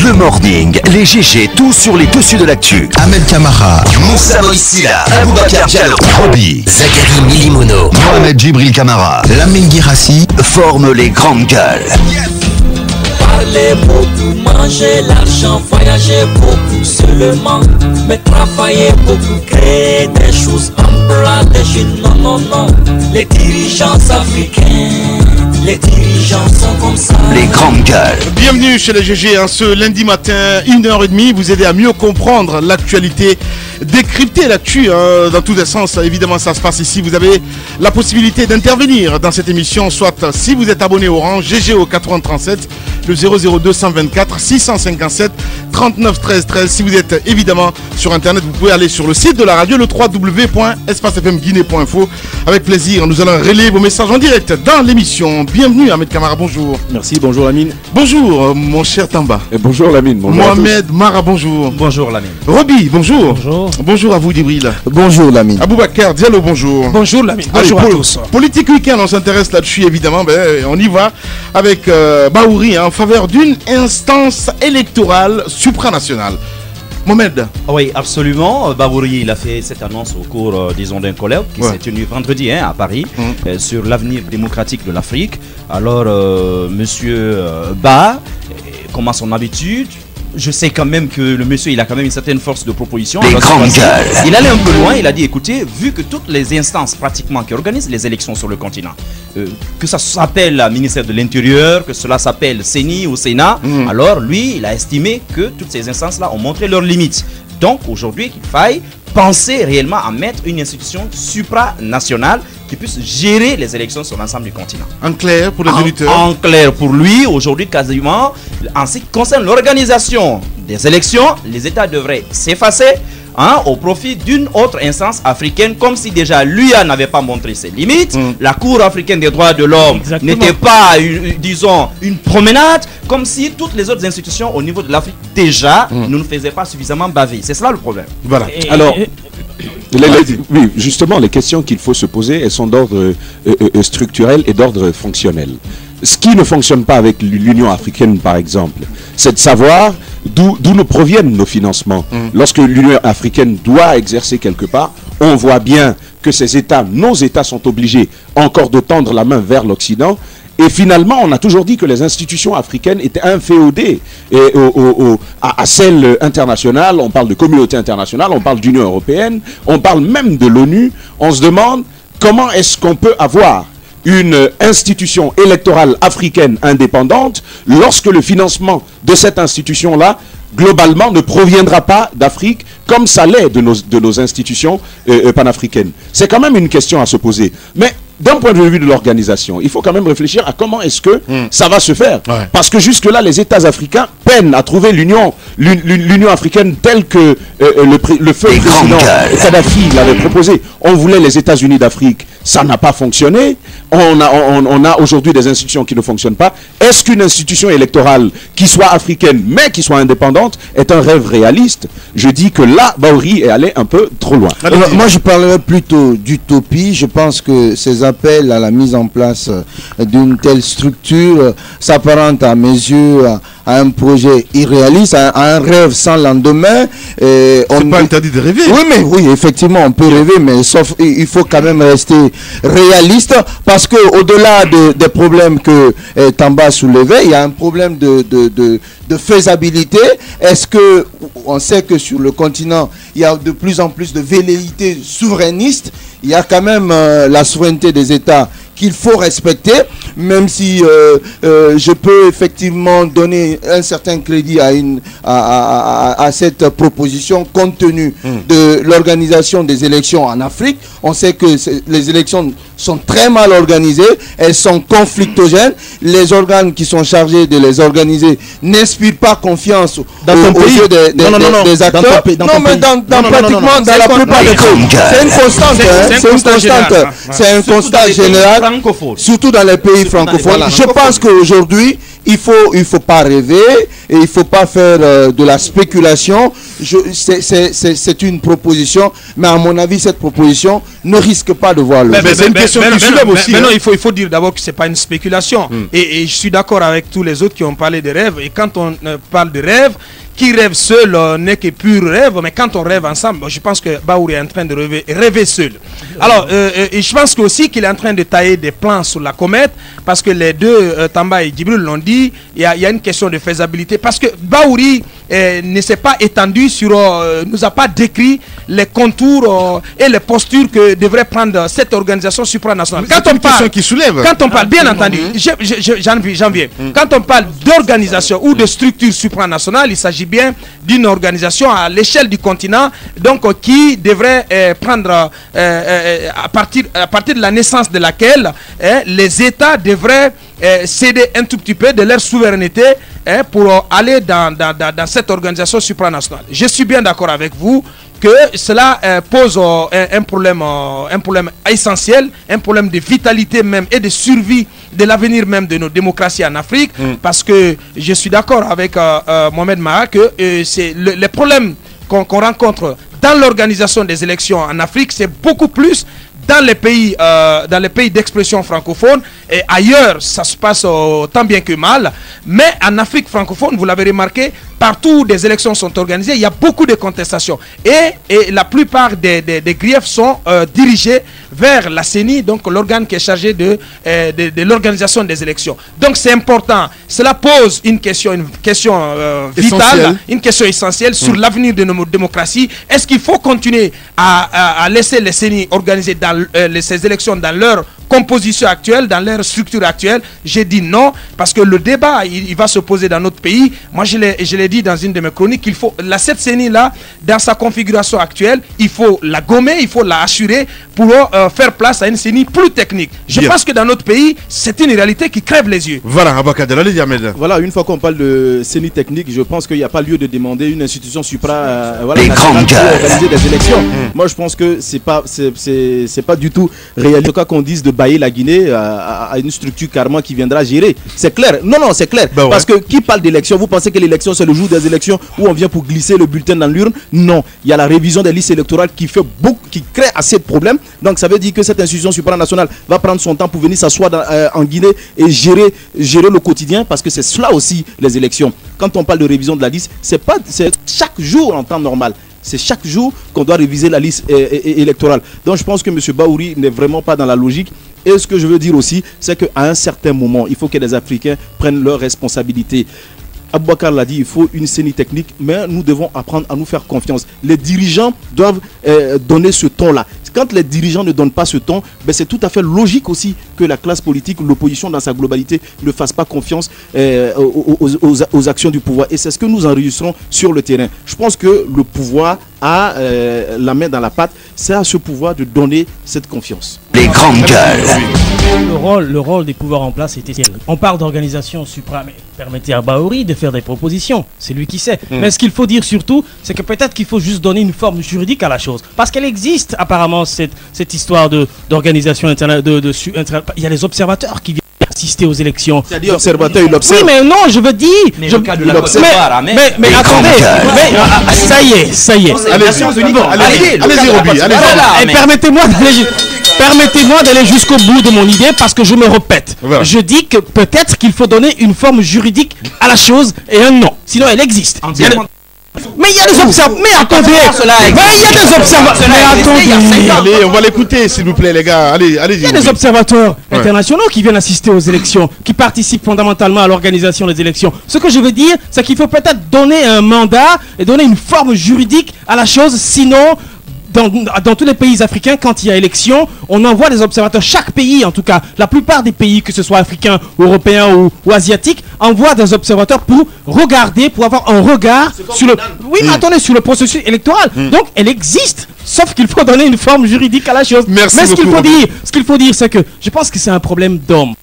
Le Morning, les GG, tout sur les dessus de l'actu. Ahmed Camara, Moussa Moïsila, Aboubacar Diallo, Roby, Zachary Milimono, Mohamed Djibril Camara, Lamine Guirassi forment les grandes gueules. Parler beaucoup, manger l'argent, voyager beaucoup seulement, mais travailler beaucoup, créer des choses, emploi des jeunes, non, non, non. Les dirigeants africains, les dirigeants sont comme ça. Les grandes gueules. Bienvenue chez les GG, ce lundi matin, 1h30, vous aider à mieux comprendre l'actualité, décrypter l'actu dans tous les sens. Évidemment, ça se passe ici. Vous avez la possibilité d'intervenir dans cette émission, soit si vous êtes abonné Orange, GG au 8037, le 00224 657 39 13 13. Si vous êtes évidemment sur internet, vous pouvez aller sur le site de la radio, le www.espacefmguinée.info. Avec plaisir, nous allons relayer vos messages en direct dans l'émission. Bienvenue Ahmed Camara, bonjour. Merci, bonjour Lamine. Bonjour mon cher Tamba. Et bonjour Lamine. Bonjour Mohamed Mara, bonjour. Bonjour Lamine. Roby, bonjour. Bonjour. Bonjour à vous Djibril. Bonjour Lamine. Aboubacar Diallo, bonjour. Bonjour Lamine. Bonjour à tous. Politique week-end, on s'intéresse là-dessus évidemment. On y va avec Bahouri en faveur d'une instance électorale supranationale. Mohamed. Oui, absolument. Bahouri, il a fait cette annonce au cours, disons, d'un colloque qui s'est tenu vendredi à Paris sur l'avenir démocratique de l'Afrique. Alors, monsieur Ba, comme à son habitude, je sais quand même que le monsieur, il a quand même une certaine force de proposition. Les grandes gueules. Il allait un peu loin, il a dit, écoutez, vu que toutes les instances pratiquement qui organisent les élections sur le continent, que ça s'appelle le ministère de l'Intérieur, que cela s'appelle CENI ou Sénat, alors lui, il a estimé que toutes ces instances-là ont montré leurs limites. Donc aujourd'hui, qu'il faille penser réellement à mettre une institution supranationale qui puisse gérer les élections sur l'ensemble du continent. En clair pour les auditeurs. En clair pour lui, aujourd'hui quasiment, en ce qui concerne l'organisation des élections, les États devraient s'effacer au profit d'une autre instance africaine, comme si déjà l'UA n'avait pas montré ses limites, la Cour africaine des droits de l'homme n'était pas, disons, une promenade, comme si toutes les autres institutions au niveau de l'Afrique déjà ne nous faisaient pas suffisamment baver. C'est cela le problème. Voilà. Alors, oui, justement, les questions qu'il faut se poser, elles sont d'ordre structurel et d'ordre fonctionnel. Ce qui ne fonctionne pas avec l'Union africaine, par exemple, c'est de savoir d'où nous proviennent nos financements. Lorsque l'Union africaine doit exercer quelque part, on voit bien que ces États, nos États sont obligés encore de tendre la main vers l'Occident. Et finalement, on a toujours dit que les institutions africaines étaient inféodées à celles internationales. On parle de communauté internationale, on parle d'Union européenne, on parle même de l'ONU. On se demande comment est-ce qu'on peut avoir une institution électorale africaine indépendante lorsque le financement de cette institution-là, globalement, ne proviendra pas d'Afrique comme ça l'est de nos institutions panafricaines. C'est quand même une question à se poser. Mais d'un point de vue de l'organisation, il faut quand même réfléchir à comment est-ce que ça va se faire. Parce que jusque-là, les États africains peinent à trouver l'Union africaine telle que le feu président Kadhafi l'avait proposé. On voulait les États-Unis d'Afrique, ça n'a pas fonctionné. On a aujourd'hui des institutions qui ne fonctionnent pas. Est-ce qu'une institution électorale qui soit africaine, mais qui soit indépendante, est un rêve réaliste? Je dis que là, Bahouri est allé un peu trop loin. Moi, je parlerais plutôt d'utopie. Je pense que ces appels à la mise en place d'une telle structure s'apparentent à mes yeux à un projet irréaliste, à un rêve sans lendemain. C'est pas interdit de rêver. Oui, effectivement, on peut rêver, mais sauf il faut quand même rester réaliste, parce que au-delà des problèmes que Tamba soulevait, il y a un problème de faisabilité. Est-ce que on sait que sur le continent, il y a de plus en plus de velléités souverainistes? Il y a quand même la souveraineté des États qu'il faut respecter, même si je peux effectivement donner un certain crédit à cette proposition compte tenu de l'organisation des élections en Afrique. On sait que les élections sont très mal organisées, elles sont conflictogènes, les organes qui sont chargés de les organiser n'inspirent pas confiance aux yeux des acteurs. Pratiquement dans la plupart des pays. C'est une constante, c'est un constat général, surtout dans les pays francophones. Je pense qu'aujourd'hui, il faut pas rêver et il faut pas faire de la spéculation. c'est une proposition, mais à mon avis, cette proposition ne risque pas de voir le jour. Mais c'est une question qui soulève aussi. Mais non, il faut dire d'abord que c'est pas une spéculation. Et je suis d'accord avec tous les autres qui ont parlé de rêve. Et quand on parle de rêve, qui rêve seul n'est que pur rêve, mais quand on rêve ensemble, je pense que Bahouri est en train de rêver seul. Alors, et je pense aussi qu'il est en train de tailler des plans sur la comète, parce que les deux, Tamba et Djibril l'ont dit, il y a une question de faisabilité, parce que Bahouri ne s'est pas étendu sur, nous a pas décrit les contours et les postures que devrait prendre cette organisation supranationale. Quand on parle, qui soulève. Quand on parle, bien entendu, j'en viens. Quand on parle d'organisation ou de structure supranationale, il s'agit bien d'une organisation à l'échelle du continent, donc qui devrait prendre à partir de la naissance de laquelle les États devraient céder un tout petit peu de leur souveraineté pour aller dans cette organisation supranationale. Je suis bien d'accord avec vous que cela pose un problème essentiel, un problème de vitalité même et de survie de l'avenir même de nos démocraties en Afrique, parce que je suis d'accord avec Mohamed Maha que c'est les problèmes qu'on rencontre dans l'organisation des élections en Afrique, c'est beaucoup plus dans les pays d'expression francophone, et ailleurs ça se passe tant bien que mal, mais en Afrique francophone, vous l'avez remarqué, partout où des élections sont organisées, il y a beaucoup de contestations, et la plupart des griefs sont dirigés vers la CENI, donc l'organe qui est chargé de l'organisation des élections. Donc c'est important, cela pose une question vitale, une question essentielle sur l'avenir de nos démocraties. Est-ce qu'il faut continuer à laisser les CENI organiser ces élections dans leur composition actuelle, dans leur structure actuelle? J'ai dit non, parce que le débat il va se poser dans notre pays. Moi je l'ai dit dans une de mes chroniques, qu'il faut cette CENI là, dans sa configuration actuelle, il faut la gommer, il faut la assurer pour faire place à une CENI plus technique. Je pense que dans notre pays, c'est une réalité qui crève les yeux. Voilà, Abakadel, allez Ahmed. Voilà, une fois qu'on parle de CENI technique, je pense qu'il n'y a pas lieu de demander une institution supra les grandes gueules pour organiser des élections. Moi je pense que c'est pas du tout réel. En tout cas qu'on dise de bailler la Guinée à une structure carrément qui viendra gérer. C'est clair. Non, c'est clair. Bah ouais. Parce que qui parle d'élection, vous pensez que l'élection c'est le jour des élections où on vient pour glisser le bulletin dans l'urne? Non. Il y a la révision des listes électorales qui crée assez de problèmes. Donc ça veut dire que cette institution supranationale va prendre son temps pour venir s'asseoir en Guinée et gérer le quotidien, parce que c'est cela aussi les élections. Quand on parle de révision de la liste, c'est chaque jour en temps normal. C'est chaque jour qu'on doit réviser la liste électorale. Donc je pense que M. Bahouri n'est vraiment pas dans la logique. Et ce que je veux dire aussi, c'est qu'à un certain moment, il faut que les Africains prennent leurs responsabilités. Aboubakar l'a dit, il faut une CENI technique, mais nous devons apprendre à nous faire confiance. Les dirigeants doivent donner ce ton-là. Quand les dirigeants ne donnent pas ce ton, ben c'est tout à fait logique aussi que la classe politique, l'opposition dans sa globalité, ne fasse pas confiance aux actions du pouvoir. Et c'est ce que nous enregistrons sur le terrain. Je pense que le pouvoir a la main dans la pâte. C'est à ce pouvoir de donner cette confiance. Les grandes gueules. Le rôle des pouvoirs en place est essentiel. On parle d'organisation supra, mais permettez à Bahouri de faire des propositions. C'est lui qui sait. Mais ce qu'il faut dire surtout, c'est que peut-être qu'il faut juste donner une forme juridique à la chose. Parce qu'elle existe apparemment, cette histoire d'organisation internationale. Il y a les observateurs qui viennent assister aux élections. C'est-à-dire observateur, il observe. Oui, mais non, je veux dire. Mais le cas de la Côte d'Ivoire, mais attendez. Ça y est. Allez-y, Roby. Permettez-moi d'aller jusqu'au bout de mon idée, parce que je me répète. Voilà. Je dis que peut-être qu'il faut donner une forme juridique à la chose et un nom. Sinon, elle existe. Mais il y a des observateurs. Mais attendez. Mais il y a des observateurs. Mais attendez. Allez, on va l'écouter, s'il vous plaît, les gars. Allez-y. Il y a des observateurs internationaux qui viennent assister aux élections, qui participent fondamentalement à l'organisation des élections. Ce que je veux dire, c'est qu'il faut peut-être donner un mandat et donner une forme juridique à la chose. Sinon, dans tous les pays africains, quand il y a élection, on envoie des observateurs. Chaque pays, en tout cas, la plupart des pays, que ce soit africains, européens ou asiatiques, envoient des observateurs pour regarder, pour avoir un regard sur sur le processus électoral. Donc, elle existe. Sauf qu'il faut donner une forme juridique à la chose. Merci Mais beaucoup, ce qu'il faut dire, c'est que je pense que c'est un problème d'homme.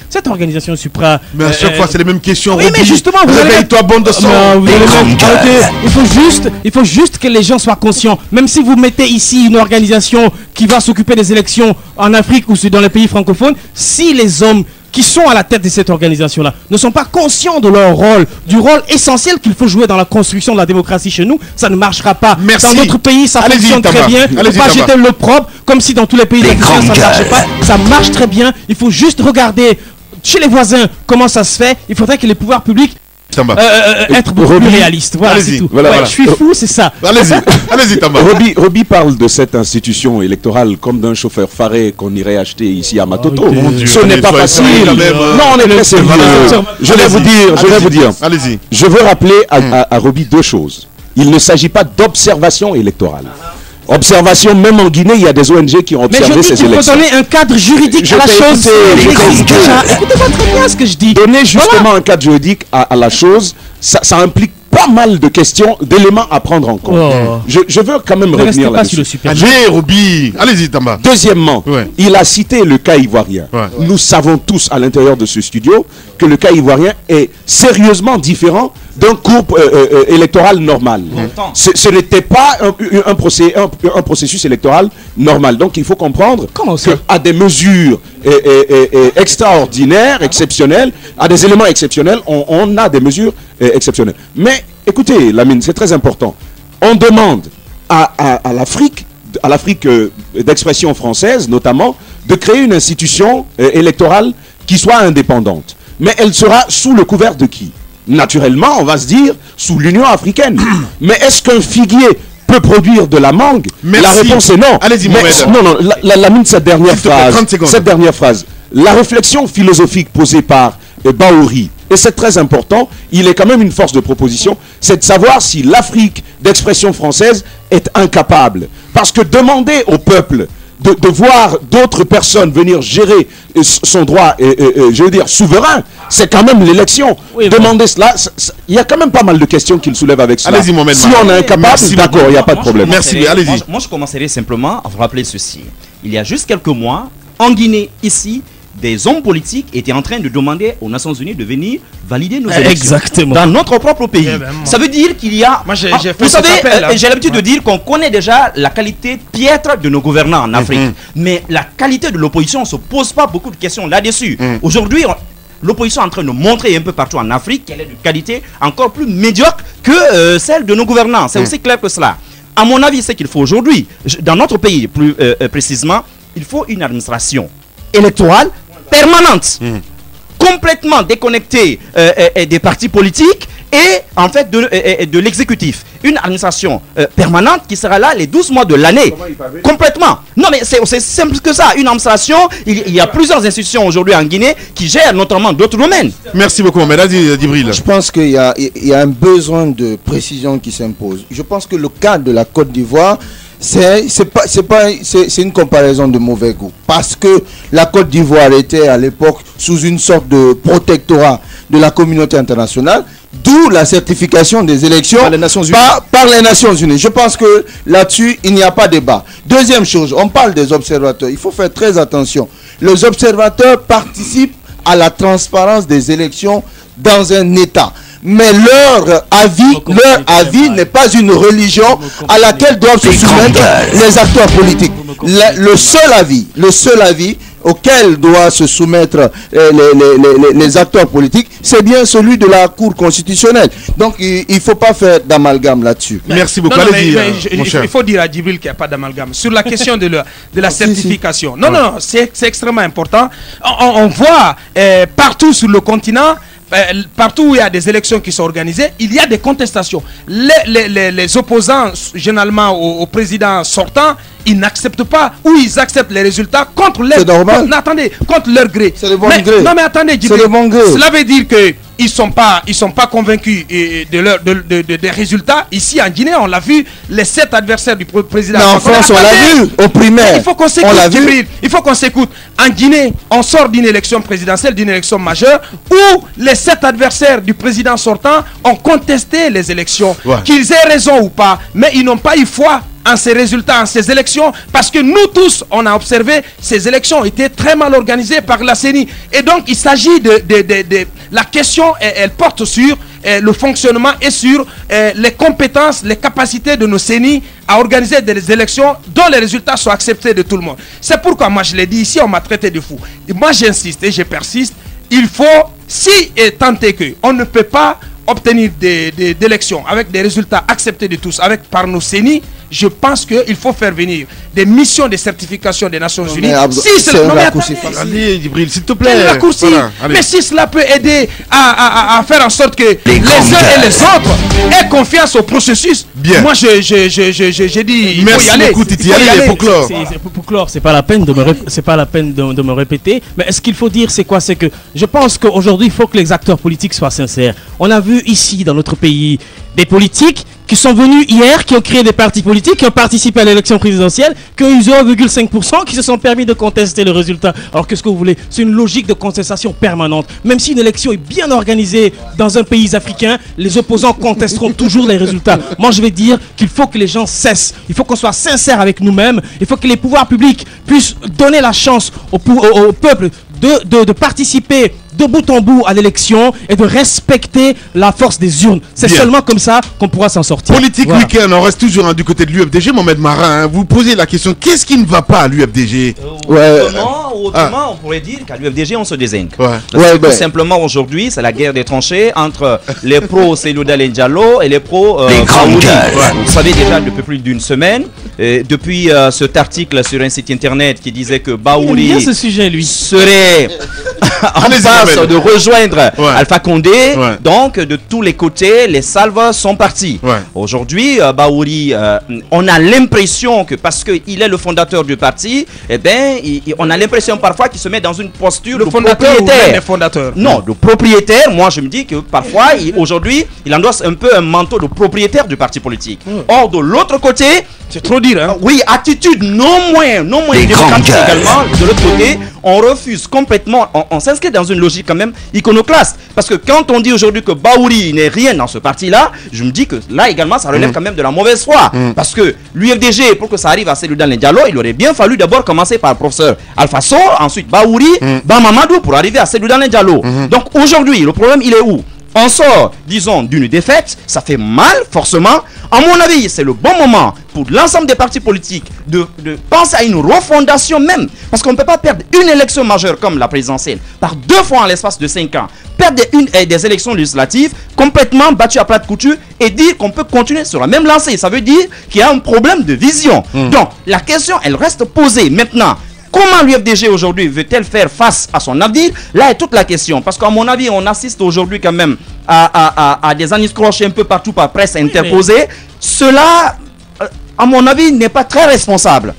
Cette organisation supra. Mais à chaque fois, c'est les mêmes questions. Oui, mais justement, vous réveille-toi, bande de sang. Il faut juste que les gens soient conscients. Même si vous mettez ici une organisation qui va s'occuper des élections en Afrique ou dans les pays francophones, si les hommes qui sont à la tête de cette organisation-là ne sont pas conscients de leur rôle, du rôle essentiel qu'il faut jouer dans la construction de la démocratie chez nous, ça ne marchera pas. Merci. Dans notre pays, ça fonctionne très bien. Il ne faut pas jeter l'opprobre comme si dans tous les pays d'Afrique, ça ne marchait pas. Ça marche très bien. Il faut juste regarder chez les voisins comment ça se fait. Il faudrait que les pouvoirs publics être beaucoup plus réaliste. Voilà, c'est tout. Voilà, ouais, voilà. Je suis fou, c'est ça. Allez-y, Tamba. Roby parle de cette institution électorale comme d'un chauffeur faré qu'on irait acheter ici à Matoto. Ce n'est pas facile. Non, on est très sérieux. Je vais vous dire. Allez-y. Je veux rappeler à Roby deux choses. Il ne s'agit pas d'observation électorale. Observation, même en Guinée, il y a des ONG qui ont observé ces élections. Mais je dis qu'il faut donner un cadre juridique à la chose. Écoutez-moi très bien ce que je dis. Donner justement un cadre juridique à la chose, ça implique pas mal de questions, d'éléments à prendre en compte. Je veux quand même revenir là-dessus. Allez, Roby. Allez-y, Tamba. Deuxièmement, il a cité le cas ivoirien. Nous savons tous à l'intérieur de ce studio que le cas ivoirien est sérieusement différent d'un cours électoral normal. Ce n'était pas un processus électoral normal. Donc il faut comprendre qu'à des mesures extraordinaires, exceptionnelles, à des éléments exceptionnels, on a des mesures exceptionnelles. Mais écoutez, Lamine, c'est très important. On demande à l'Afrique d'expression française, notamment, de créer une institution électorale qui soit indépendante. Mais elle sera sous le couvert de qui? Naturellement, on va se dire sous l'Union africaine. Mais est-ce qu'un figuier peut produire de la mangue? La réponse est non. Allez-y, Mohamed. Non, Lamine, cette dernière phrase. La réflexion philosophique posée par Bahouri, et c'est très important, il est quand même une force de proposition, c'est de savoir si l'Afrique d'expression française est incapable. Parce que demander au peuple de voir d'autres personnes venir gérer son droit, je veux dire, souverain, c'est quand même l'élection. Demander cela, il y a quand même pas mal de questions qu'il soulève avec cela. Allez-y, Mohamed. Si on est incapable, d'accord, il n'y a pas de problème. Merci, allez-y. Moi, je commencerai simplement à vous rappeler ceci. Il y a juste quelques mois, en Guinée, ici, des hommes politiques étaient en train de demander aux Nations Unies de venir valider nos élections. Exactement. Dans notre propre pays. Ça veut dire qu'il y a... Moi, vous savez, j'ai l'habitude de dire qu'on connaît déjà la qualité piètre de nos gouvernants en Afrique. Mais la qualité de l'opposition, on ne se pose pas beaucoup de questions là-dessus. Aujourd'hui, l'opposition est en train de montrer un peu partout en Afrique qu'elle est de qualité encore plus médiocre que celle de nos gouvernants. C'est aussi clair que cela. À mon avis, c'est qu'il faut aujourd'hui, dans notre pays plus précisément, il faut une administration électorale permanente, complètement déconnectée des partis politiques et en fait de l'exécutif. Une administration permanente qui sera là les 12 mois de l'année. Complètement. Non mais c'est aussi simple que ça. Une administration, il y a plusieurs institutions aujourd'hui en Guinée qui gèrent notamment d'autres domaines. Merci beaucoup, Mohamed Djibril. Je pense qu'il y a un besoin de précision qui s'impose. Je pense que le cas de la Côte d'Ivoire, c'est une comparaison de mauvais goût, parce que la Côte d'Ivoire était à l'époque sous une sorte de protectorat de la communauté internationale, d'où la certification des élections par les Nations Unies. Par les Nations Unies. Je pense que là-dessus, il n'y a pas débat. Deuxième chose, on parle des observateurs. Il faut faire très attention. Les observateurs participent à la transparence des élections dans un État. Mais leur avis n'est pas une religion à laquelle doivent se soumettre les acteurs politiques. Le seul avis auquel doivent se soumettre les acteurs politiques, c'est bien celui de la Cour constitutionnelle. Donc il ne faut pas faire d'amalgame là-dessus. Merci beaucoup. Il faut dire à Djibril qu'il n'y a pas d'amalgame. Sur la question de la certification. Non, c'est extrêmement important. On voit partout sur le continent, partout où il y a des élections qui sont organisées, il y a des contestations. Les opposants, généralement au président sortant, ils n'acceptent pas, ou ils acceptent les résultats contre leur gré. Attendez, contre leur gré. C'est le bon gré. Non mais attendez, c'est le bon gré. Cela veut dire que ils sont pas convaincus des résultats. Ici en Guinée, on l'a vu, les 7 adversaires du président. Mais en France, on l'a vu au primaire. Il faut qu'on s'écoute. Il faut qu'on s'écoute. En Guinée, on sort d'une élection présidentielle, d'une élection majeure, où les 7 adversaires du président sortant ont contesté les élections. Qu'ils aient raison ou pas, mais ils n'ont pas eu foi en ces résultats, en ces élections, parce que nous tous, on a observé, ces élections étaient très mal organisées par la CENI. Et donc, il s'agit la question, elle porte sur le fonctionnement et sur les compétences, les capacités de nos CENI à organiser des élections dont les résultats soient acceptés de tout le monde. C'est pourquoi, moi, je l'ai dit ici, on m'a traité de fou. Et moi, j'insiste et je persiste. il faut, si et tant est que on ne peut pas obtenir des élections avec des résultats acceptés de tous, par nos CENI, je pense qu'il faut faire venir des missions de certification des Nations Unies. Si c'est le raccourci, allez, Djibril, s'il te plaît. Voilà, mais si cela peut aider à faire en sorte que les uns et les autres aient confiance au processus, bien. Moi j'ai dit, merci beaucoup Titi, allez, pour clore. Pour clore, c'est pas la peine de me répéter, mais ce qu'il faut dire c'est quoi? C'est que je pense qu'aujourd'hui il faut que les acteurs politiques soient sincères. On a vu ici dans notre pays des politiques qui sont venus hier, qui ont créé des partis politiques, qui ont participé à l'élection présidentielle, qui ont eu 0,5%, qui se sont permis de contester le résultat. Alors qu'est-ce que vous voulez? C'est une logique de contestation permanente. Même si une élection est bien organisée dans un pays africain, les opposants contesteront toujours les résultats. Moi je vais dire qu'il faut que les gens cessent. Il faut qu'on soit sincère avec nous-mêmes. Il faut que les pouvoirs publics puissent donner la chance au peuple de participer de bout en bout à l'élection et de respecter la force des urnes. C'est seulement comme ça qu'on pourra s'en sortir. Politique week-end, on reste toujours du côté de l'UFDG. Mohamed Marin, vous posez la question, qu'est-ce qui ne va pas à l'UFDG? Autrement, on pourrait dire qu'à l'UFDG, on se désingue. Tout simplement, aujourd'hui, c'est la guerre des tranchées entre les pros Cellou Dalein Diallo et les pros Baouri. Vous savez déjà depuis plus d'une semaine, depuis cet article sur un site internet qui disait que Baouri serait en passe de rejoindre Alpha Condé. Donc, de tous les côtés, les salves sont partis. Aujourd'hui, Baouri, on a l'impression que parce qu'il est le fondateur du parti, eh ben, on a l'impression parfois qu'il se met dans une posture de propriétaire. Non, de propriétaire. Moi, je me dis que parfois, aujourd'hui, il endosse un peu un manteau de propriétaire du parti politique. Or, de l'autre côté, c'est trop dire, hein? Oui, attitude non moins démocratique également. De l'autre côté, on refuse complètement, on s'inscrit dans une logique quand même iconoclaste. Parce que quand on dit aujourd'hui que Baouri n'est rien dans ce parti-là, je me dis que là également, ça relève quand même de la mauvaise foi. Parce que l'UFDG, pour que ça arrive à Cellou Dalein Diallo, il aurait bien fallu d'abord commencer par le professeur Alpha Sow, ensuite Baouri, Bamamadou pour arriver à Cellou Dalein Diallo. Donc aujourd'hui, le problème, il est où? On sort, disons, d'une défaite, ça fait mal, forcément. À mon avis, c'est le bon moment pour l'ensemble des partis politiques de penser à une refondation même. Parce qu'on ne peut pas perdre une élection majeure comme la présidentielle par 2 fois en l'espace de 5 ans. Perdre des élections législatives complètement battues à plat de couture et dire qu'on peut continuer sur la même lancée. Ça veut dire qu'il y a un problème de vision. Donc, la question, elle reste posée maintenant. Comment l'UFDG aujourd'hui veut-elle faire face à son avenir? Là est toute la question. Parce qu'à mon avis, on assiste aujourd'hui quand même à des aniscroches un peu partout par presse interposée. Cela, à mon avis, n'est pas très responsable.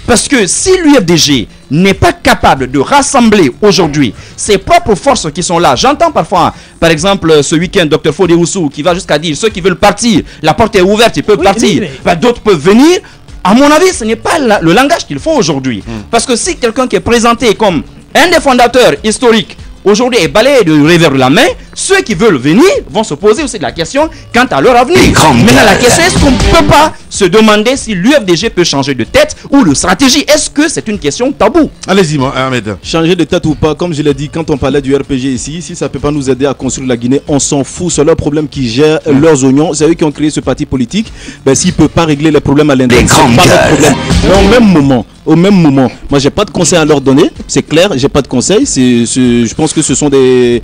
Parce que si l'UFDG n'est pas capable de rassembler aujourd'hui ses propres forces qui sont là, j'entends parfois, par exemple, ce week-end, Dr Fodé Oussou qui va jusqu'à dire ceux qui veulent partir, la porte est ouverte, ils peuvent partir. D'autres peuvent venir. À mon avis, ce n'est pas le langage qu'il faut aujourd'hui. Parce que si quelqu'un qui est présenté comme un des fondateurs historiques aujourd'hui est balayé de revers de la main, ceux qui veulent venir vont se poser aussi de la question quant à leur avenir. Maintenant, la question est-ce qu'on ne peut pas se demander si l'UFDG peut changer de tête ou de stratégie? Est-ce que c'est une question taboue? Allez-y, Ahmed. Changer de tête ou pas, comme je l'ai dit quand on parlait du RPG ici, si ça ne peut pas nous aider à construire la Guinée, on s'en fout. C'est leur problème qui gèrent leurs oignons. C'est eux qui ont créé ce parti politique. Ben, s'ils ne peuvent pas régler les problèmes à l'intérieur, c'est pas leur problème. Mais au même moment, moi j'ai pas de conseil à leur donner, c'est clair, j'ai pas de conseil. Je pense que ce sont des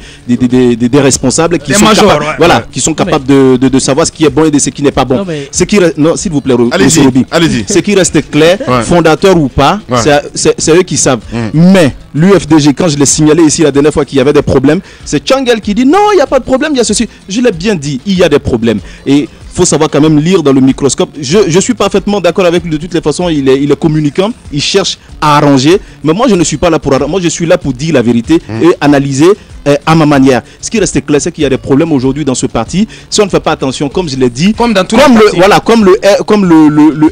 responsables qui sont capables, qui sont capables de savoir ce qui est bon et de ce qui n'est pas bon. Non, s'il vous plaît, allez-y. Ce qui reste clair, fondateur ou pas, c'est eux qui savent. Mais l'UFDG, quand je l'ai signalé ici la dernière fois qu'il y avait des problèmes, c'est Tchangel qui dit non, il n'y a pas de problème, il y a ceci. Je l'ai bien dit, il y a des problèmes. Et faut savoir quand même lire dans le microscope. Je suis parfaitement d'accord avec lui de toutes les façons. Il est communicant, il cherche à arranger. Mais moi, je ne suis pas là pour arranger. Moi, je suis là pour dire la vérité et analyser à ma manière. Ce qui reste clair, c'est qu'il y a des problèmes aujourd'hui dans ce parti. Si on ne fait pas attention, comme je l'ai dit, comme le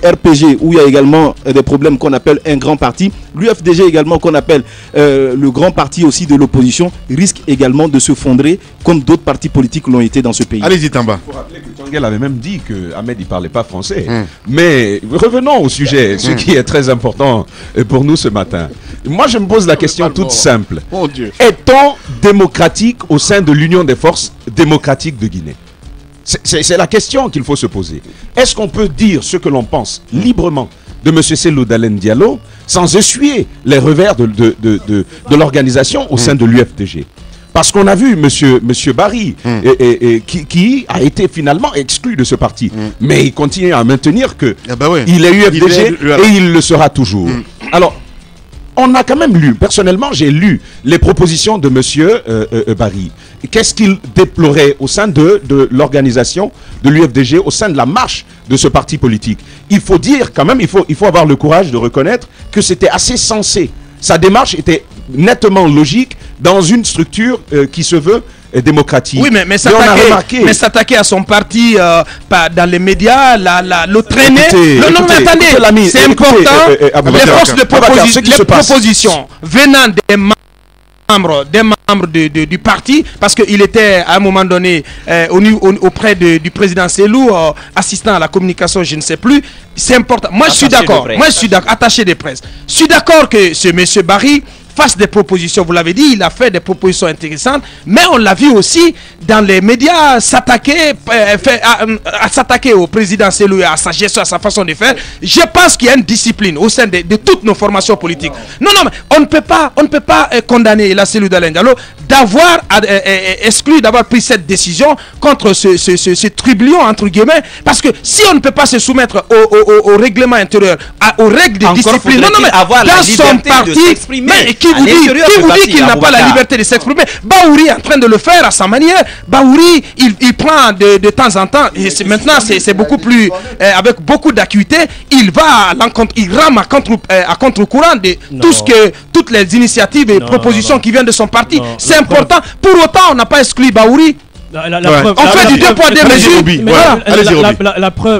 RPG, où il y a également des problèmes qu'on appelle un grand parti, l'UFDG également qu'on appelle le grand parti aussi de l'opposition, risque également de se fondrer comme d'autres partis politiques l'ont été dans ce pays. Allez-y, Tamba. Pour rappeler que Tchangel avait même dit que Ahmed il parlait pas français. Mais revenons au sujet, ce qui est très important pour nous ce matin. Moi, je me pose la question toute simple. Mon Dieu. Est-on démocratique au sein de l'Union des forces démocratiques de Guinée? C'est la question qu'il faut se poser. Est-ce qu'on peut dire ce que l'on pense librement de M. Cellou Dalein Diallo sans essuyer les revers de l'organisation au sein de l'UFDG? Parce qu'on a vu monsieur Barry, qui a été finalement exclu de ce parti. Mais il continue à maintenir que il est UFDG et il le sera toujours. Alors, on a quand même lu, personnellement j'ai lu les propositions de monsieur Barry. Qu'est-ce qu'il déplorait au sein de l'organisation de l'UFDG, au sein de la marche de ce parti politique? Il faut dire quand même, il faut avoir le courage de reconnaître que c'était assez sensé. Sa démarche était nettement logique dans une structure qui se veut démocratique. Oui, mais s'attaquer à son parti dans les médias, le traîner. Non, mais attendez, c'est important. Les forces de proposition venant des membres du parti, parce qu'il était à un moment donné auprès du président Selou, assistant à la communication, je ne sais plus. C'est important. Moi, je suis d'accord. Attaché de presse. Je suis d'accord que ce monsieur Barry fasse des propositions, vous l'avez dit, il a fait des propositions intéressantes, mais on l'a vu aussi dans les médias s'attaquer au président Selou et à sa gestion, à sa façon de faire. Je pense qu'il y a une discipline au sein de toutes nos formations politiques. Non, mais on ne peut pas condamner la Selou Dalein Diallo d'avoir exclu, d'avoir pris cette décision contre ce trublion, entre guillemets, parce que si on ne peut pas se soumettre au règlement intérieur, aux règles de discipline, non, mais dans son parti, qui vous dit qu'il n'a pas la liberté de s'exprimer? Bahouri est en train de le faire à sa manière. Bahouri, il prend de temps en temps, et maintenant c'est beaucoup plus, avec beaucoup d'acuité, il va à l'encontre, il rame à contre-courant de toutes les initiatives et propositions qui viennent de son parti. C'est important. Pour autant, on n'a pas exclu Bahouri. On fait du 2 poids 2 mesures.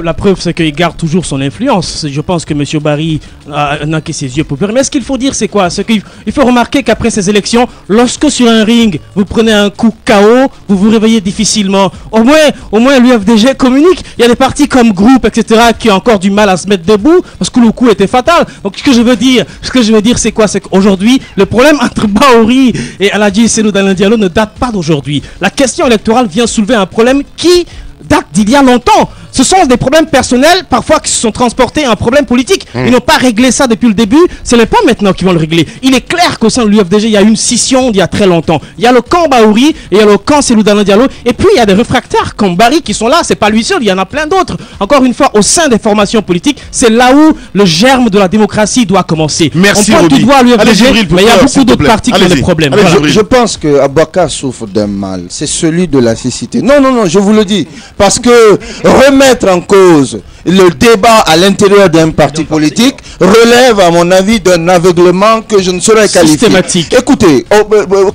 La preuve, c'est qu'il garde toujours son influence. Je pense que M. Barry n'a que ses yeux pour pleurer. Mais ce qu'il faut dire, c'est quoi? C'est qu'il faut remarquer qu'après ces élections, lorsque sur un ring, vous prenez un coup KO, vous vous réveillez difficilement. Au moins l'UFDG communique. Il y a des partis comme Groupe, etc., qui ont encore du mal à se mettre debout parce que le coup était fatal. Donc ce que je veux dire, c'est quoi? C'est qu'aujourd'hui, le problème entre Bahouri et Aladji Selou Dalein Diallo ne date pas d'aujourd'hui. La question électorale vient soulever un problème qui date d'il y a longtemps. Ce sont des problèmes personnels, parfois qui se sont transportés en problème politique. Ils n'ont pas réglé ça depuis le début. Ce n'est pas maintenant qu'ils vont le régler. Il est clair qu'au sein de l'UFDG, il y a une scission d'il y a très longtemps. Il y a le camp Bahouri et il y a le camp Selou Dalein Diallo. Et puis il y a des réfractaires comme Barry qui sont là. C'est pas lui seul, il y en a plein d'autres. Encore une fois, au sein des formations politiques, c'est là où le germe de la démocratie doit commencer. Merci. On pointe du doigt à l'UFDG, mais il y a beaucoup d'autres partis qui ont des problèmes. Voilà. Je pense que Aboubacar souffre d'un mal. C'est celui de la cécité. Non, je vous le dis. Parce que remettre en cause le débat à l'intérieur d'un parti politique relève, à mon avis, d'un aveuglement que je ne saurais qualifier. Systématique. Écoutez,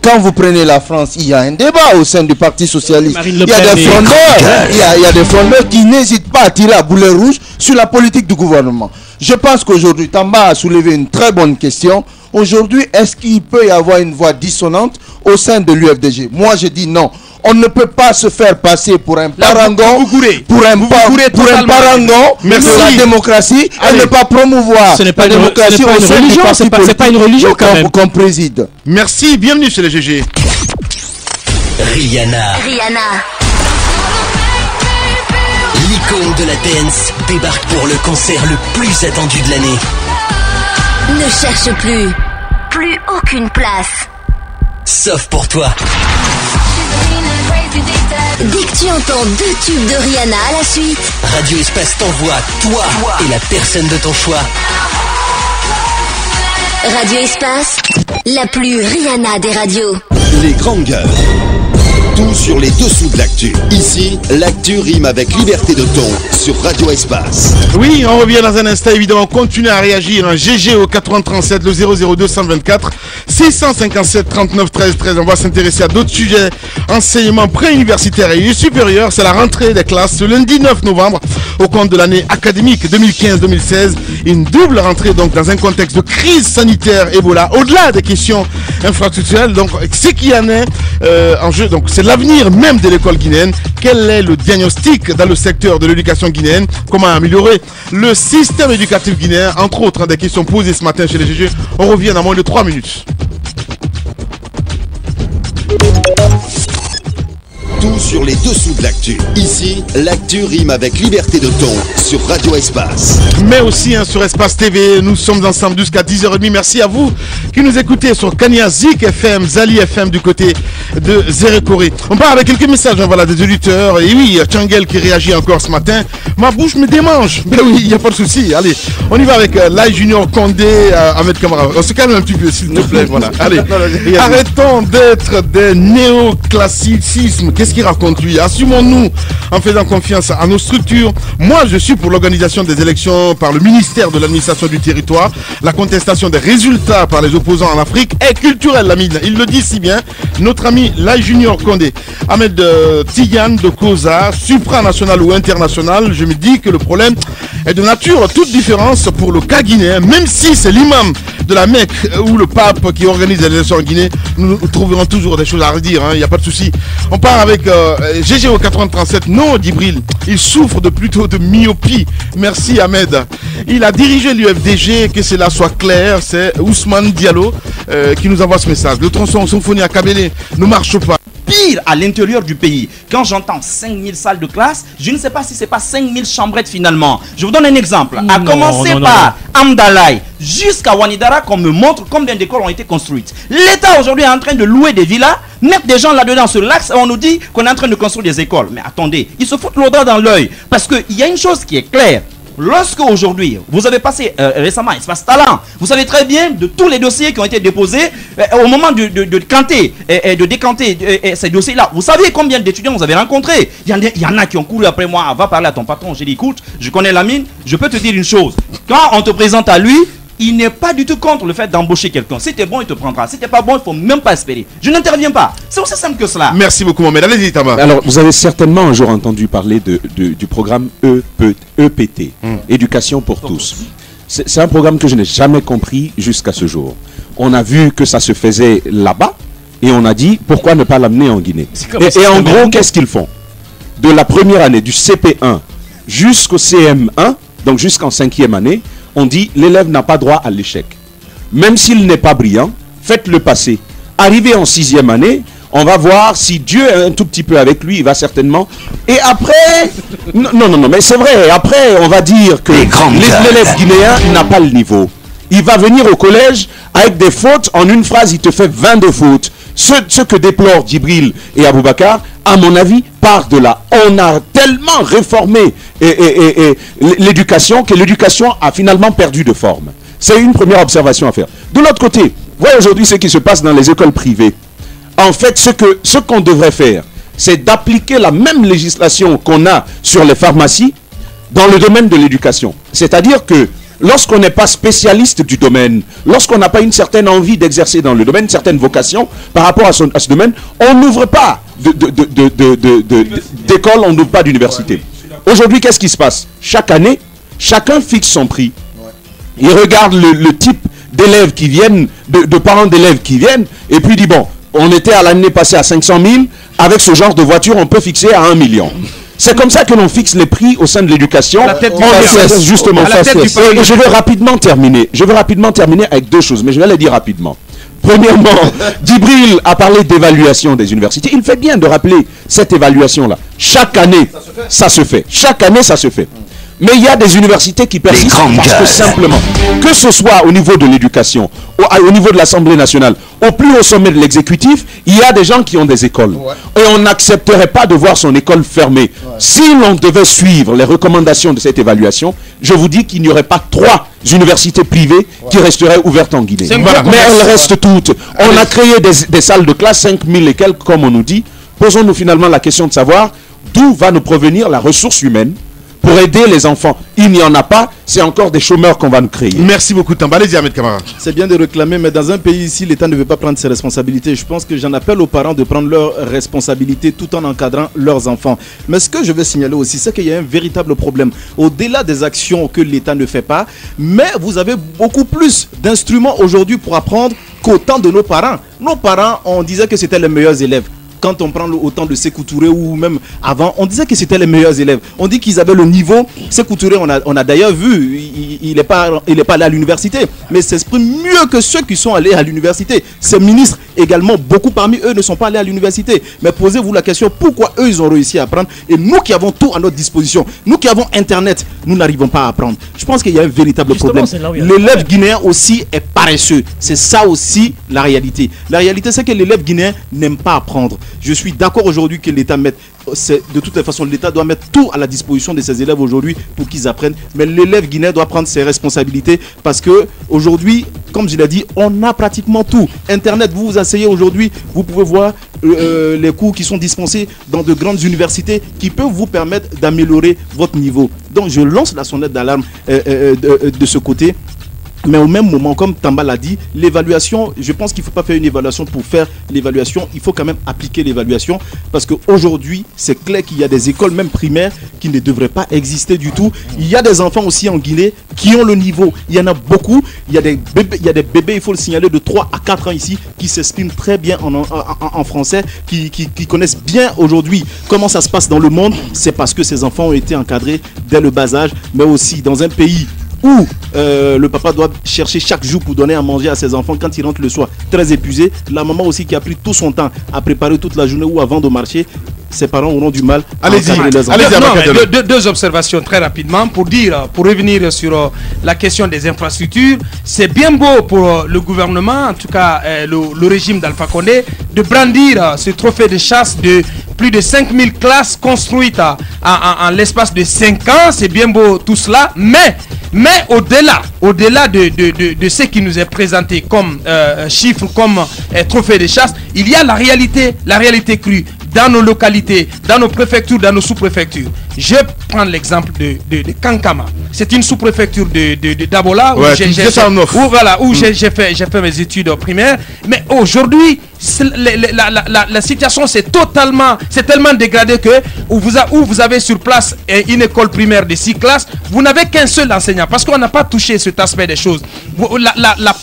quand vous prenez la France, il y a un débat au sein du Parti Socialiste. Il y a des frondeurs qui n'hésitent pas à tirer à boulet rouge sur la politique du gouvernement. Je pense qu'aujourd'hui, Tamba a soulevé une très bonne question. Aujourd'hui, est-ce qu'il peut y avoir une voix dissonante au sein de l'UFDG? Moi, je dis non. On ne peut pas se faire passer pour un parangon, pour un parangon de la démocratie et ne pas promouvoir la démocratie au sein du parti politique qu'on préside. Merci, bienvenue chez les GG. Rihanna. L'icône de la dance débarque pour le concert le plus attendu de l'année. Ne cherche plus aucune place. Sauf pour toi. Dès que tu entends 2 tubes de Rihanna à la suite, Radio Espace t'envoie toi et la personne de ton choix. Radio Espace, la plus Rihanna des radios. Les grandes gueules. Tout sur les dessous de l'actu. Ici, l'actu rime avec liberté de ton sur Radio Espace. Oui, on revient dans un instant, évidemment. Continuez à réagir. Un GG au 8037, le 00224 657 39 13 13. On va s'intéresser à d'autres sujets. Enseignement préuniversitaire et supérieur. C'est la rentrée des classes ce lundi 9 novembre au compte de l'année académique 2015-2016. Une double rentrée donc dans un contexte de crise sanitaire Ebola. Au-delà des questions infrastructurelles, donc ce qui en est en jeu, donc c'est l'avenir même de l'école guinéenne. Quel est le diagnostic dans le secteur de l'éducation guinéenne? Comment améliorer le système éducatif guinéen? Entre autres, des questions posées ce matin chez les GG. On revient dans moins de 3 minutes. tout sur les dessous de l'actu. Ici, l'actu rime avec liberté de ton sur Radio Espace. Mais aussi sur Espace TV, nous sommes ensemble jusqu'à 10h30. Merci à vous qui nous écoutez sur Kanya Zik FM, Zali FM du côté de Zérékoré. On part avec quelques messages voilà, des auditeurs. Et oui, Tchangel qui réagit encore ce matin. Ma bouche me démange. Mais oui, il n'y a pas de souci. Allez, on y va avec Lai Junior Condé, Ahmed Kamara. On se calme un petit peu, s'il te plaît. Voilà. Allez, arrêtons d'être des néoclassicismes. Qu'est-ce qu'il raconte lui? Assumons-nous en faisant confiance à nos structures. Moi, je suis pour l'organisation des élections par le ministère de l'administration du territoire. La contestation des résultats par les opposants en Afrique est culturelle, Lamine. Il le dit si bien. Notre ami Lai Junior Condé, Ahmed Tidiane de Koza, supranational ou international, je me dis que le problème est de nature toute différence pour le cas guinéen. Même si c'est l'imam de la Mecque ou le pape qui organise les élections en Guinée, nous trouverons toujours des choses à redire, il n'y a pas de souci. On part avec GGO 8037. Non, Djibril, il souffre plutôt de myopie. Merci Ahmed. Il a dirigé l'UFDG, que cela soit clair. C'est Ousmane Diallo qui nous envoie ce message. Le tronçon symphonie à Kabélé ne marche pas. Pire, à l'intérieur du pays, quand j'entends 5000 salles de classe, je ne sais pas si c'est pas 5000 chambrettes finalement. Je vous donne un exemple. À commencer par Amdalaï jusqu'à Wanidara, qu'on me montre combien d'écoles ont été construites. L'État aujourd'hui est en train de louer des villas, mettre des gens là-dedans sur l'axe et on nous dit qu'on est en train de construire des écoles. Mais attendez, ils se foutent l'odeur dans l'œil. Parce qu'il y a une chose qui est claire. Lorsque aujourd'hui, vous avez passé récemment Espace Talent, vous savez très bien de tous les dossiers qui ont été déposés au moment de décanter ces dossiers-là. Vous savez combien d'étudiants vous avez rencontrés? Il y en a qui ont couru après moi. Va parler à ton patron. J'ai dit, écoute, je connais Lamine, je peux te dire une chose. Quand on te présente à lui, il n'est pas du tout contre le fait d'embaucher quelqu'un. Si t'es bon, il te prendra. Si t'es pas bon, il faut même pas espérer. Je n'interviens pas. C'est aussi simple que cela. Merci beaucoup, Mohamed. Allez-y, Tama. Alors, vous avez certainement un jour entendu parler du programme EPT, Éducation pour tous. C'est un programme que je n'ai jamais compris jusqu'à ce jour. On a vu que ça se faisait là-bas et on a dit, pourquoi ne pas l'amener en Guinée? Et en gros, qu'est-ce qu'ils font? De la première année, du CP1 jusqu'au CM1, donc jusqu'en 5e année, on dit l'élève n'a pas droit à l'échec. Même s'il n'est pas brillant, faites-le passer. Arrivé en 6e année, on va voir si Dieu est un tout petit peu avec lui, il va certainement. Et après, non, mais c'est vrai, après on va dire que l'élève guinéen n'a pas le niveau. Il va venir au collège avec des fautes, en une phrase il te fait 22 fautes. Ce que déplorent Djibril et Aboubacar, à mon avis, part de là. On a tellement réformé l'éducation que l'éducation a finalement perdu de forme. C'est une première observation à faire. De l'autre côté, voyez aujourd'hui ce qui se passe dans les écoles privées. En fait, ce qu'on devrait faire, c'est d'appliquer la même législation qu'on a sur les pharmacies dans le domaine de l'éducation. C'est-à-dire que lorsqu'on n'est pas spécialiste du domaine, lorsqu'on n'a pas une certaine envie d'exercer dans le domaine, une certaine vocation par rapport à ce domaine, on n'ouvre pas d'école, on n'ouvre pas d'université. Aujourd'hui, qu'est-ce qui se passe? Chaque année, chacun fixe son prix. Il regarde le type d'élèves qui viennent, de parents d'élèves qui viennent, et puis il dit, bon, on était à l'année passée à 500 000, avec ce genre de voiture, on peut fixer à 1 million. C'est comme ça que l'on fixe les prix au sein de l'éducation. Justement, et je veux rapidement terminer. Je veux rapidement terminer avec deux choses, mais je vais les dire rapidement. Premièrement, Djibril a parlé d'évaluation des universités. Il fait bien de rappeler cette évaluation-là. Chaque année, ça se fait. Chaque année, ça se fait. Mais il y a des universités qui persistent parce que simplement, que ce soit au niveau de l'éducation, au niveau de l'Assemblée nationale, au plus haut sommet de l'exécutif, il y a des gens qui ont des écoles. Et on n'accepterait pas de voir son école fermée. Si l'on devait suivre les recommandations de cette évaluation, je vous dis qu'il n'y aurait pas 3 universités privées qui resteraient ouvertes en Guinée. Mais elles restent toutes. On a créé des salles de classe, 5000 et quelques, comme on nous dit. Posons-nous finalement la question de savoir d'où va nous provenir la ressource humaine pour aider les enfants. Il n'y en a pas, c'est encore des chômeurs qu'on va nous créer. Merci beaucoup, Tamba. Allez-y, Ahmed Kamara. C'est bien de réclamer, mais dans un pays ici, l'État ne veut pas prendre ses responsabilités. Je pense que j'en appelle aux parents de prendre leurs responsabilités tout en encadrant leurs enfants. Mais ce que je veux signaler aussi, c'est qu'il y a un véritable problème. Au-delà des actions que l'État ne fait pas, mais vous avez beaucoup plus d'instruments aujourd'hui pour apprendre qu'au temps de nos parents. Nos parents, on disait que c'était les meilleurs élèves. quand on prend autant de Sékou Touré ou même avant, on disait que c'était les meilleurs élèves. On dit qu'ils avaient le niveau. Sékou Touré, on a d'ailleurs vu, il n'est pas allé à l'université, mais s'exprime mieux que ceux qui sont allés à l'université. Ces ministres également, beaucoup parmi eux ne sont pas allés à l'université. Mais posez-vous la question, pourquoi eux ils ont réussi à apprendre et nous qui avons tout à notre disposition, nous qui avons Internet, nous n'arrivons pas à apprendre. Je pense qu'il y a un véritable problème. L'élève guinéen aussi est paresseux. C'est ça aussi la réalité. La réalité, c'est que l'élève guinéen n'aime pas apprendre. Je suis d'accord aujourd'hui que l'État mette, de toutes les façons, l'État doit mettre tout à la disposition de ses élèves aujourd'hui pour qu'ils apprennent. Mais l'élève guinéen doit prendre ses responsabilités parce que aujourd'hui, comme je l'ai dit, on a pratiquement tout. Internet, vous vous asseyez aujourd'hui, vous pouvez voir les cours qui sont dispensés dans de grandes universités qui peuvent vous permettre d'améliorer votre niveau. Donc je lance la sonnette d'alarme de ce côté. Mais au même moment, comme Tamba l'a dit, l'évaluation, je pense qu'il ne faut pas faire une évaluation pour faire l'évaluation. Il faut quand même appliquer l'évaluation parce qu'aujourd'hui, c'est clair qu'il y a des écoles, même primaires, qui ne devraient pas exister du tout. Il y a des enfants aussi en Guinée qui ont le niveau. Il y en a beaucoup. Il y a des bébés, il faut le signaler, de 3 à 4 ans ici, qui s'expriment très bien en français, qui connaissent bien aujourd'hui comment ça se passe dans le monde. C'est parce que ces enfants ont été encadrés dès le bas âge, mais aussi dans un pays où le papa doit chercher chaque jour pour donner à manger à ses enfants quand il rentre le soir très épuisé, la maman aussi qui a pris tout son temps à préparer toute la journée ou avant de marcher, ses parents auront du mal à encadrer les enfants. Deux observations très rapidement pour revenir sur la question des infrastructures. C'est bien beau pour le gouvernement, en tout cas le régime d'Alpha Condé, de brandir ce trophée de chasse de plus de 5000 classes construites en l'espace de 5 ans. C'est bien beau tout cela, mais au-delà de ce qui nous est présenté comme chiffre, comme trophée de chasse, il y a la réalité crue dans nos localités, dans nos préfectures, dans nos sous-préfectures. Je prends l'exemple de Kankama. C'est une sous-préfecture de Dabola où j'ai fait mes études primaires. Mais aujourd'hui, la situation c'est tellement dégradée que où vous avez sur place une école primaire de 6 classes, vous n'avez qu'un seul enseignant parce qu'on n'a pas touché cet aspect des choses.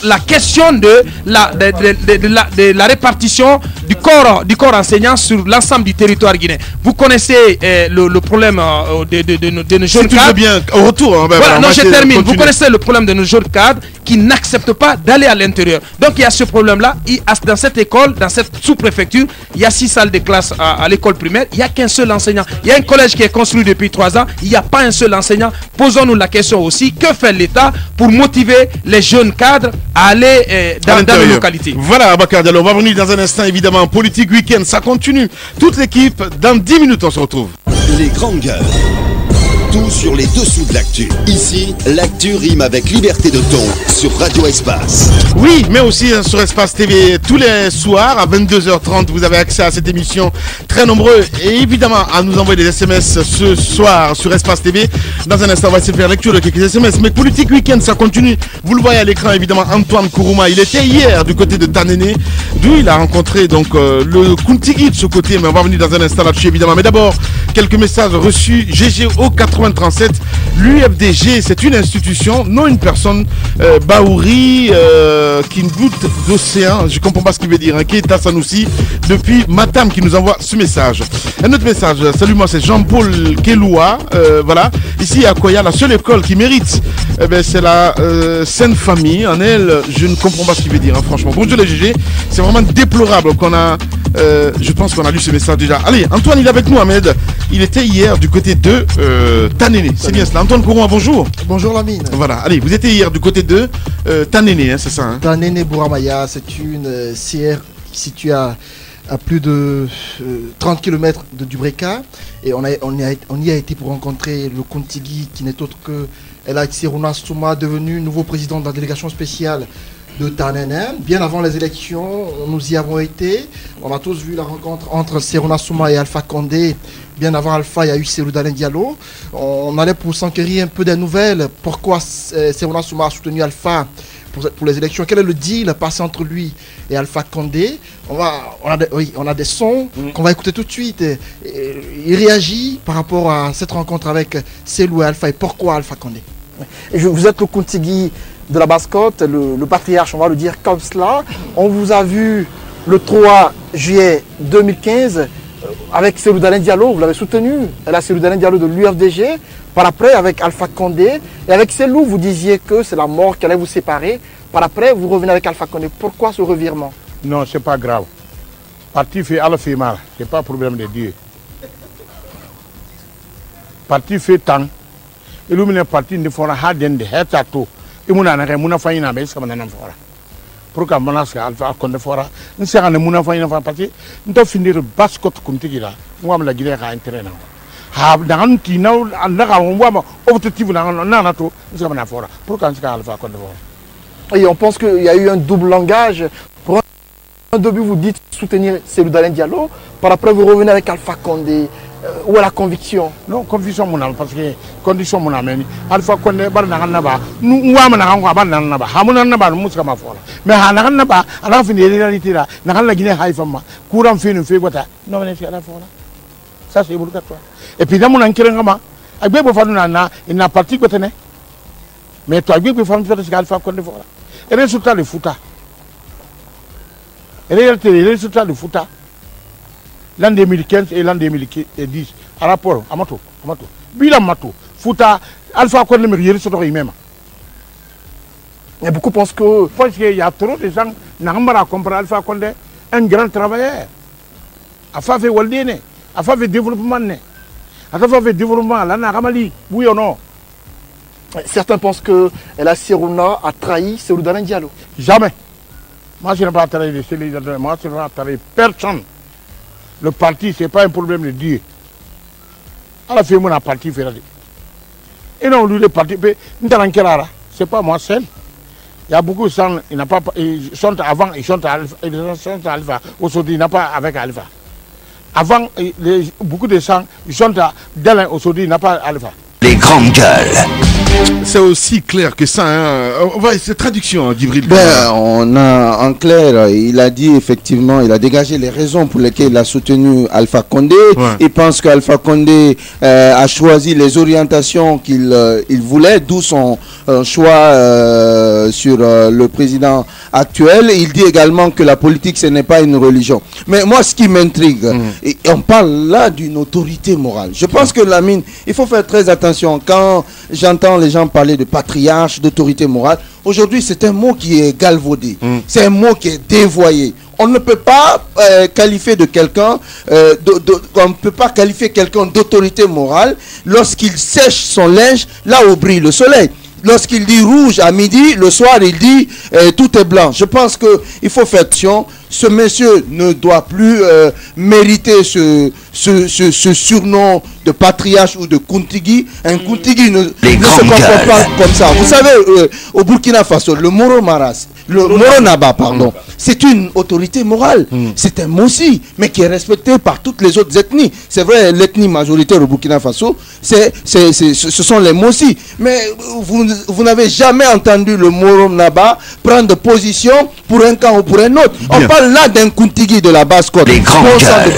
La question de la répartition du corps enseignant sur l'ensemble du territoire guinéen. Vous connaissez le problème de nos jeunes cadres. Bien au retour. Je termine. Vous connaissez le problème de nos jeunes cadres qui n'acceptent pas d'aller à l'intérieur. Donc il y a ce problème-là. Dans cette école, dans cette sous-préfecture, il y a 6 salles de classe à l'école primaire. Il n'y a qu'un seul enseignant. Il y a un collège qui est construit depuis 3 ans. Il n'y a pas un seul enseignant. Posons-nous la question aussi, que fait l'État pour motiver les jeunes cadres à aller dans les localités? Voilà, Abakar Diallo, on va revenir dans un instant, évidemment. Politique Week-end, ça continue. Toute l'équipe, dans 10 minutes, on se retrouve. Les grandes gueules. Tout sur les dessous de l'actu. Ici, l'actu rime avec liberté de ton sur Radio Espace. Oui, mais aussi sur Espace TV tous les soirs à 22h30. Vous avez accès à cette émission. Très nombreux et évidemment à nous envoyer des SMS ce soir sur Espace TV. Dans un instant, on va essayer de faire lecture de quelques SMS. Mais Politique Week-end, ça continue. Vous le voyez à l'écran, évidemment, Antoine Kourouma. Il était hier du côté de Tanéné, d'où il a rencontré donc le Kuntigi de ce côté. Mais on va revenir dans un instant là-dessus, évidemment. Mais d'abord, quelques messages reçus. GGO 8037. L'UFDG, c'est une institution, non une personne. Baouri, qui goûte d'océan, je comprends pas ce qu'il veut dire, qui est à Sanoussi, depuis Matam, qui nous envoie ce message. Un autre message, salut, moi c'est Jean-Paul Keloua, voilà, ici à Koya, la seule école qui mérite, c'est la Sainte Famille. En elle, je ne comprends pas ce qu'il veut dire, hein, franchement. Bonjour les GG, c'est vraiment déplorable qu'on a, je pense qu'on a lu ce message déjà. Allez, Antoine, il est avec nous, Ahmed, il était hier du côté de Tanéné, c'est bien cela. Antoine Kourouma, bonjour. Bonjour Lamine. Voilà, allez, vous étiez hier du côté de Tanéné, hein, c'est ça, hein? Tanéné Bouramaya, c'est une CR située à plus de 30 km de Dubreka. Et on y a été pour rencontrer le Kuntigi, qui n'est autre que Elhadji Serouna Souma, devenu nouveau président de la délégation spéciale de Tanéné. Bien avant les élections, nous y avons été. On a tous vu la rencontre entre Serouna Souma et Alpha Condé. Bien avant Alpha, il y a eu Cellou Dalein Diallo. On allait pour s'enquérir un peu des nouvelles. Pourquoi Serouna Souma a soutenu Alpha pour les élections? Quel est le deal passé entre lui et Alpha Condé? On a des sons qu'on va écouter tout de suite. Il réagit par rapport à cette rencontre avec Cellou et Alpha et pourquoi Alpha Condé. Vous êtes le Kuntigi de la Basse-Côte, le patriarche, on va le dire comme cela. On vous a vu le 3 juillet 2015, avec Cellou Dalein Diallo, vous l'avez soutenu. Elle a Cellou Dalein Diallo de l'UFDG. Par après, avec Alpha Condé. Et avec Cellou, vous disiez que c'est la mort qui allait vous séparer. Par après, vous revenez avec Alpha Condé. Pourquoi ce revirement? Non, c'est pas grave. Parti fait à la fait mal. C'est pas un problème de Dieu. Parti fait tant. Illumine parti de fora haden de hetato. Et mon anaké mon affaire n'a pas ça m'en fora. Pourquoi mon asque Alpha Condé fora? Nous serons mon affaire n'a pas parti. Nous devons finir basket comme tu dis là. Moi me la guider à intérêt. Ha dans tina andaka on voit objectif na to nous sommes na fora. Pourquoi on Alpha Condé fora? Et on pense qu'il y a eu un double langage. Pour un début, vous dites soutenir Cellou Dalein Diallo. Par après, vous revenez avec Alpha Condé. Où est la conviction? Non, conviction mon parce que condition mon ami. Alpha Condé bar na naba. Nous wa na ngwa bar na naba. Ha mon naba nous muska ma fora. Mais ha na naba, ala fin de réalité là. Na la Guinée haifa ma. Courant fin fait gota. Non mais c'est la fora. Ça c'est pour toi. Et puis dans mon enkere ngama, agbe bo fanu na ina parti gotene. Mais toi agbe bo fanu fait Alpha Condé fora. Et résultat de Fouta. Et réalité, les résultats de Fouta, l'an 2015 et l'an 2010, à rapport, Amato, Bilan Mato, Fouta, Alpha Condé me réalise sur lui-même. Et beaucoup pensent que. Parce qu'il y a trop de gens qui n'ont pas compris Alpha Condé, un grand travailleur. À faire Waldene, à faire développement, à faire développement, là, Naramali, oui ou non? Certains pensent que la Sirouna a trahi Cellou Dalein Diallo. Jamais. Moi, je n'ai pas trahi de Cellou Dalein Diallo. Moi, je n'ai pas trahi personne. Le parti, ce n'est pas un problème de Dieu. À la fin, mon parti fait. Et non, lui, le parti, ce n'est pas moi seul. Il y a beaucoup de gens, ils sont avant, ils sont à Alpha. Aujourd'hui, ils n'ont pas avec Alpha. Avant, beaucoup de gens, ils sont à Dalein. Aujourd'hui, ils n'ont pas Alpha. Les grandes gueules. C'est aussi clair que ça. Hein. On va cette traduction, Djibril. On a en clair, il a dit effectivement, il a dégagé les raisons pour lesquelles il a soutenu Alpha Condé. Ouais. Il pense qu'Alpha Condé a choisi les orientations qu'il voulait, d'où son choix sur le président actuel. Il dit également que la politique, ce n'est pas une religion. Mais moi, ce qui m'intrigue, on parle là d'une autorité morale. Je pense que Lamine, il faut faire très attention quand j'entends les gens parler de patriarche, d'autorité morale. Aujourd'hui, c'est un mot qui est galvaudé. C'est un mot qui est dévoyé. On ne peut pas qualifier de quelqu'un, on ne peut pas qualifier quelqu'un d'autorité morale lorsqu'il sèche son linge là où brille le soleil. Lorsqu'il dit rouge à midi, le soir il dit tout est blanc. Je pense qu'il faut faire attention. Ce monsieur ne doit plus mériter ce surnom de patriarche ou de Kuntigi. Un Kuntigi ne se comporte pas comme ça. Vous savez, au Burkina Faso, le Moro Maras, le Moro Naba, pardon, c'est une autorité morale. C'est un Mossi, mais qui est respecté par toutes les autres ethnies. C'est vrai, l'ethnie majoritaire au Burkina Faso, ce sont les Mossi. Mais vous n'avez jamais entendu le Moro Naba prendre position pour un camp ou pour un autre. Bien. On parle là d'un Kuntigi de la basse-côte. De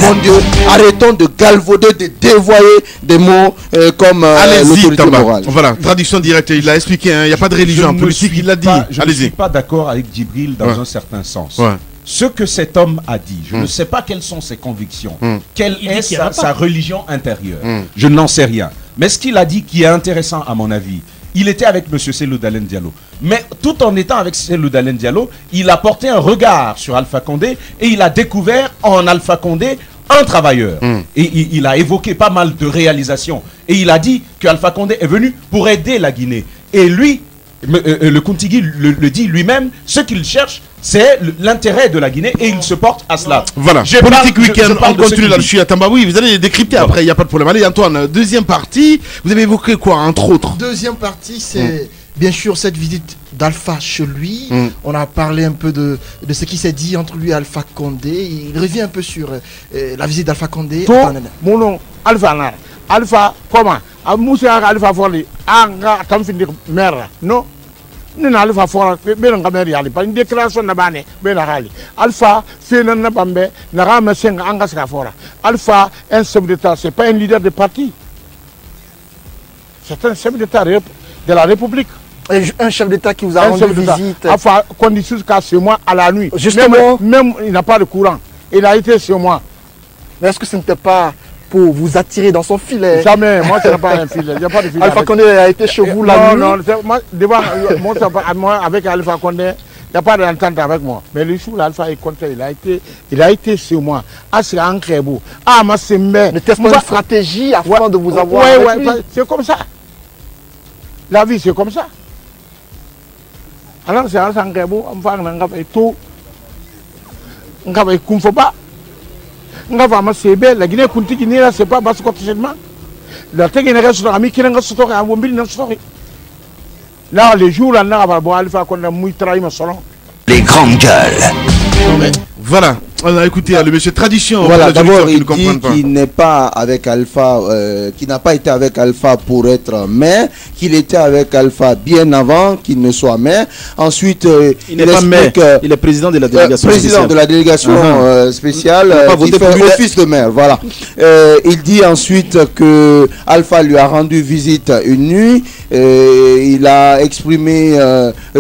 bon Dieu, arrêtons de galvauder, de dévoyer des mots comme l'autorité morale. Voilà, traduction directe, il l'a expliqué, il n'y a pas de religion politique, il l'a dit. Je ne suis pas d'accord avec Djibril dans un certain sens. Ce que cet homme a dit, je ne sais pas quelles sont ses convictions, quelle est sa religion intérieure. Je n'en sais rien. Mais ce qu'il a dit qui est intéressant à mon avis, il était avec M. Cellou Dalein Diallo. Mais tout en étant avec Cellou Dalein Diallo, il a porté un regard sur Alpha Condé et il a découvert en Alpha Condé un travailleur. Et il a évoqué pas mal de réalisations. Et il a dit qu'Alpha Condé est venu pour aider la Guinée. Et lui, le Kuntigi le dit lui-même, ce qu'il cherche, c'est l'intérêt de la Guinée et il se porte à cela. Voilà, politique week-end, on continue là-dessus à Tamba. Oui, vous allez les décrypter après, il n'y a pas de problème. Allez Antoine, deuxième partie, vous avez évoqué quoi entre autres? Deuxième partie, c'est bien sûr cette visite d'Alpha chez lui. On a parlé un peu de ce qui s'est dit entre lui et Alpha Condé. Il revient un peu sur la visite d'Alpha Condé. Mon nom, Alpha, Alpha, comment Moussa Alpha Foli, Anga Tamfindir Mera, non? Nina Alpha Foli, Benanga Meriali, pas une déclaration de Bane, Benahali. Alpha, Fénan Bambe, Narama Seng Angas Fora. Alpha, un chef d'État, c'est pas un leader de parti. C'est un chef d'État de la République. Un chef d'État qui vous a rendu visite. Enfin, condition qu'à ce mois à la nuit. Justement. Même il n'a pas de courant. Il a été sur moi. Mais est-ce que ce n'était pas pour vous attirer dans son filet? Jamais, moi ce n'est pas un filet. Il n'y a pas de filet. Alpha Condé a été chez vous la nuit? Non, moi, moi, avec Alpha Condé, il n'y a pas d'entente avec moi. Mais le jour où l'Alpha est contre, il a été sur moi. Ah, c'est un crébou. Ah, moi, c'est mais. N'était-ce pas une stratégie afin de vous avoir avec lui? C'est comme ça. La vie, c'est comme ça. Alors, c'est un crébou. On va faire tout. On va faire comme ça. On va faire c'est belle. La Guinée, c'est pas parce que la Guinée, c'est un ami qui n'a pas de là, les jours là, Alpha qu'on a mouillé trahi mon salon. Les grandes gueules. Voilà, on a écouté le monsieur tradition. Voilà, d'abord il dit qu'il n'est pas avec Alpha, qu'il n'a pas été avec Alpha pour être maire, qu'il était avec Alpha bien avant qu'il ne soit maire. Ensuite, il n'est pas maire, il est président de la délégation spéciale. De la délégation spéciale, il fait office de maire. Voilà. Il dit ensuite que Alpha lui a rendu visite une nuit. Il a exprimé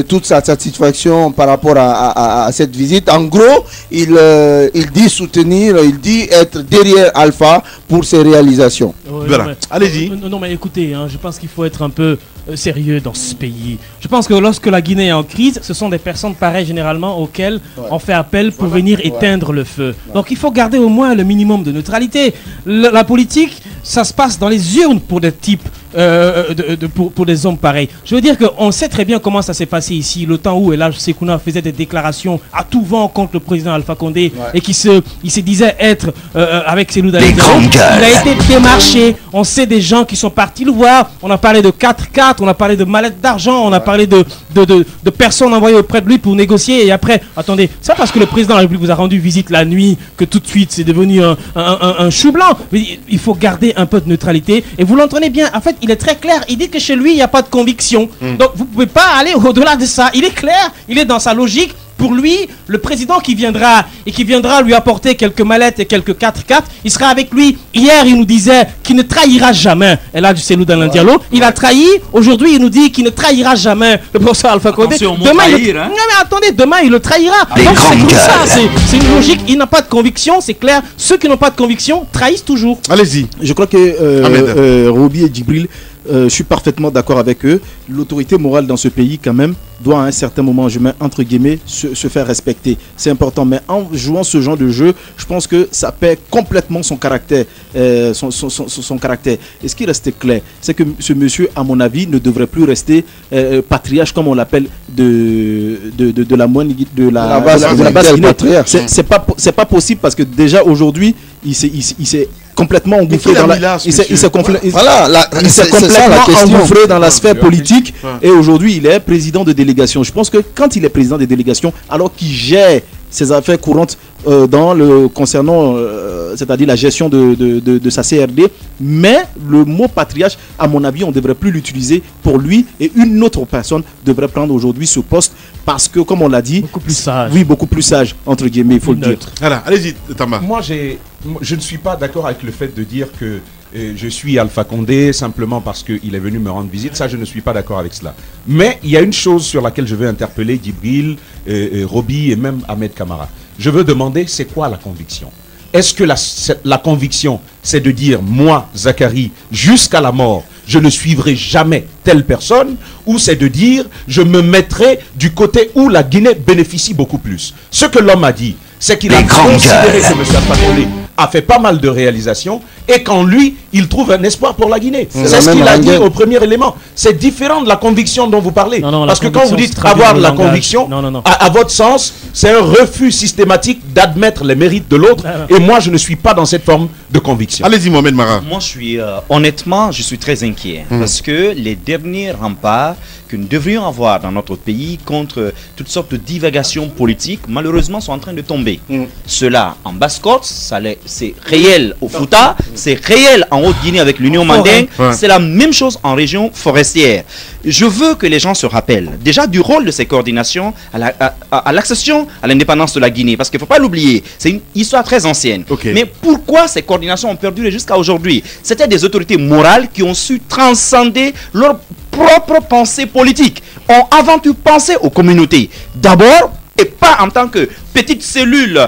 toute sa satisfaction par rapport à cette visite. En gros, il dit soutenir, il dit être derrière Alpha pour ses réalisations. Voilà. Allez-y. Non mais écoutez, hein, je pense qu'il faut être un peu sérieux dans ce pays. Je pense que lorsque la Guinée est en crise, ce sont des personnes pareilles généralement auxquelles on fait appel pour venir éteindre le feu. Donc il faut garder au moins le minimum de neutralité. La politique, ça se passe dans les urnes pour des types, pour des hommes pareils. Je veux dire qu'on sait très bien comment ça s'est passé ici, le temps où Elhadji Sekouna faisait des déclarations à tout vent contre le président Alpha Condé et il se disait être avec Cellou Dalein Diallo. Il a été démarché. On sait des gens qui sont partis le voir. On a parlé de 4x4, on a parlé de mallettes d'argent, on a parlé de personnes envoyées auprès de lui pour négocier. Et après, attendez, c'est pas parce que le président de la République vous a rendu visite la nuit que tout de suite c'est devenu un chou blanc. Il faut garder un peu de neutralité. Et vous l'entendez bien, en fait, il est très clair. Il dit que chez lui, il n'y a pas de conviction. Donc vous ne pouvez pas aller au-delà de ça. Il est clair, il est dans sa logique. Pour lui, le président qui viendra lui apporter quelques mallettes et quelques 4x4, il sera avec lui. Hier, il nous disait qu'il ne trahira jamais. Et là, du Cellou Dalein Diallo, il a trahi. Aujourd'hui, il nous dit qu'il ne trahira jamais le professeur Alpha Condé. Demain, non mais attendez, demain, il le trahira. Donc c'est comme ça, c'est une logique. Il n'a pas de conviction, c'est clair. Ceux qui n'ont pas de conviction trahissent toujours. Allez-y. Je crois que Roby et Djibril, je suis parfaitement d'accord avec eux. L'autorité morale dans ce pays, quand même, doit à un certain moment, je mets entre guillemets, se faire respecter. C'est important. Mais en jouant ce genre de jeu, je pense que ça perd complètement son caractère. Son caractère. Et ce qui reste clair, c'est que ce monsieur, à mon avis, ne devrait plus rester patriarche, comme on l'appelle, de la base Guinée. C'est pas possible parce que déjà aujourd'hui, il s'est complètement engouffré dans la sphère politique et aujourd'hui il est président de délégation. Je pense que quand il est président des délégations, alors qu'il gère ses affaires courantes concernant c'est-à-dire la gestion de sa CRD, mais le mot patriarche, à mon avis, on ne devrait plus l'utiliser pour lui et une autre personne devrait prendre aujourd'hui ce poste parce que, comme on l'a dit, beaucoup plus sage. Oui, beaucoup plus sage, entre guillemets, il faut le dire. Voilà, allez-y, Tamba. Moi, je ne suis pas d'accord avec le fait de dire que je suis Alpha Condé simplement parce qu'il est venu me rendre visite. Ça, je ne suis pas d'accord avec cela. Mais il y a une chose sur laquelle je veux interpeller Djibril, Roby et même Ahmed Kamara. Je veux demander, c'est quoi la conviction? Est-ce que la conviction, c'est de dire, moi, Zakari, jusqu'à la mort, je ne suivrai jamais telle personne, ou c'est de dire, je me mettrai du côté où la Guinée bénéficie beaucoup plus? Ce que l'homme a dit, c'est qu'il a considéré que M. Alpha Condé a fait pas mal de réalisations et qu'en lui, il trouve un espoir pour la Guinée. C'est ce qu'il a dit au premier élément. C'est différent de la conviction dont vous parlez. Parce que quand vous dites avoir la conviction, à votre sens, c'est un refus systématique d'admettre les mérites de l'autre. Et moi, je ne suis pas dans cette forme de conviction. Allez-y, Mohamed Mara. Moi, honnêtement, je suis très inquiet. Parce que les derniers remparts que nous devrions avoir dans notre pays contre toutes sortes de divagations politiques, malheureusement, sont en train de tomber. Cela en Basse-Côte, c'est réel au Fouta, c'est réel en Haute-Guinée avec l'Union Mandingue, c'est la même chose en région forestière. Je veux que les gens se rappellent déjà du rôle de ces coordinations à l'accession à l'indépendance de la Guinée, parce qu'il ne faut pas l'oublier, c'est une histoire très ancienne. Mais pourquoi ces coordinations ont perduré jusqu'à aujourd'hui? C'était des autorités morales qui ont su transcender leur propre pensée politique, ont avant tout pensé aux communautés. D'abord, et pas en tant que petite cellule,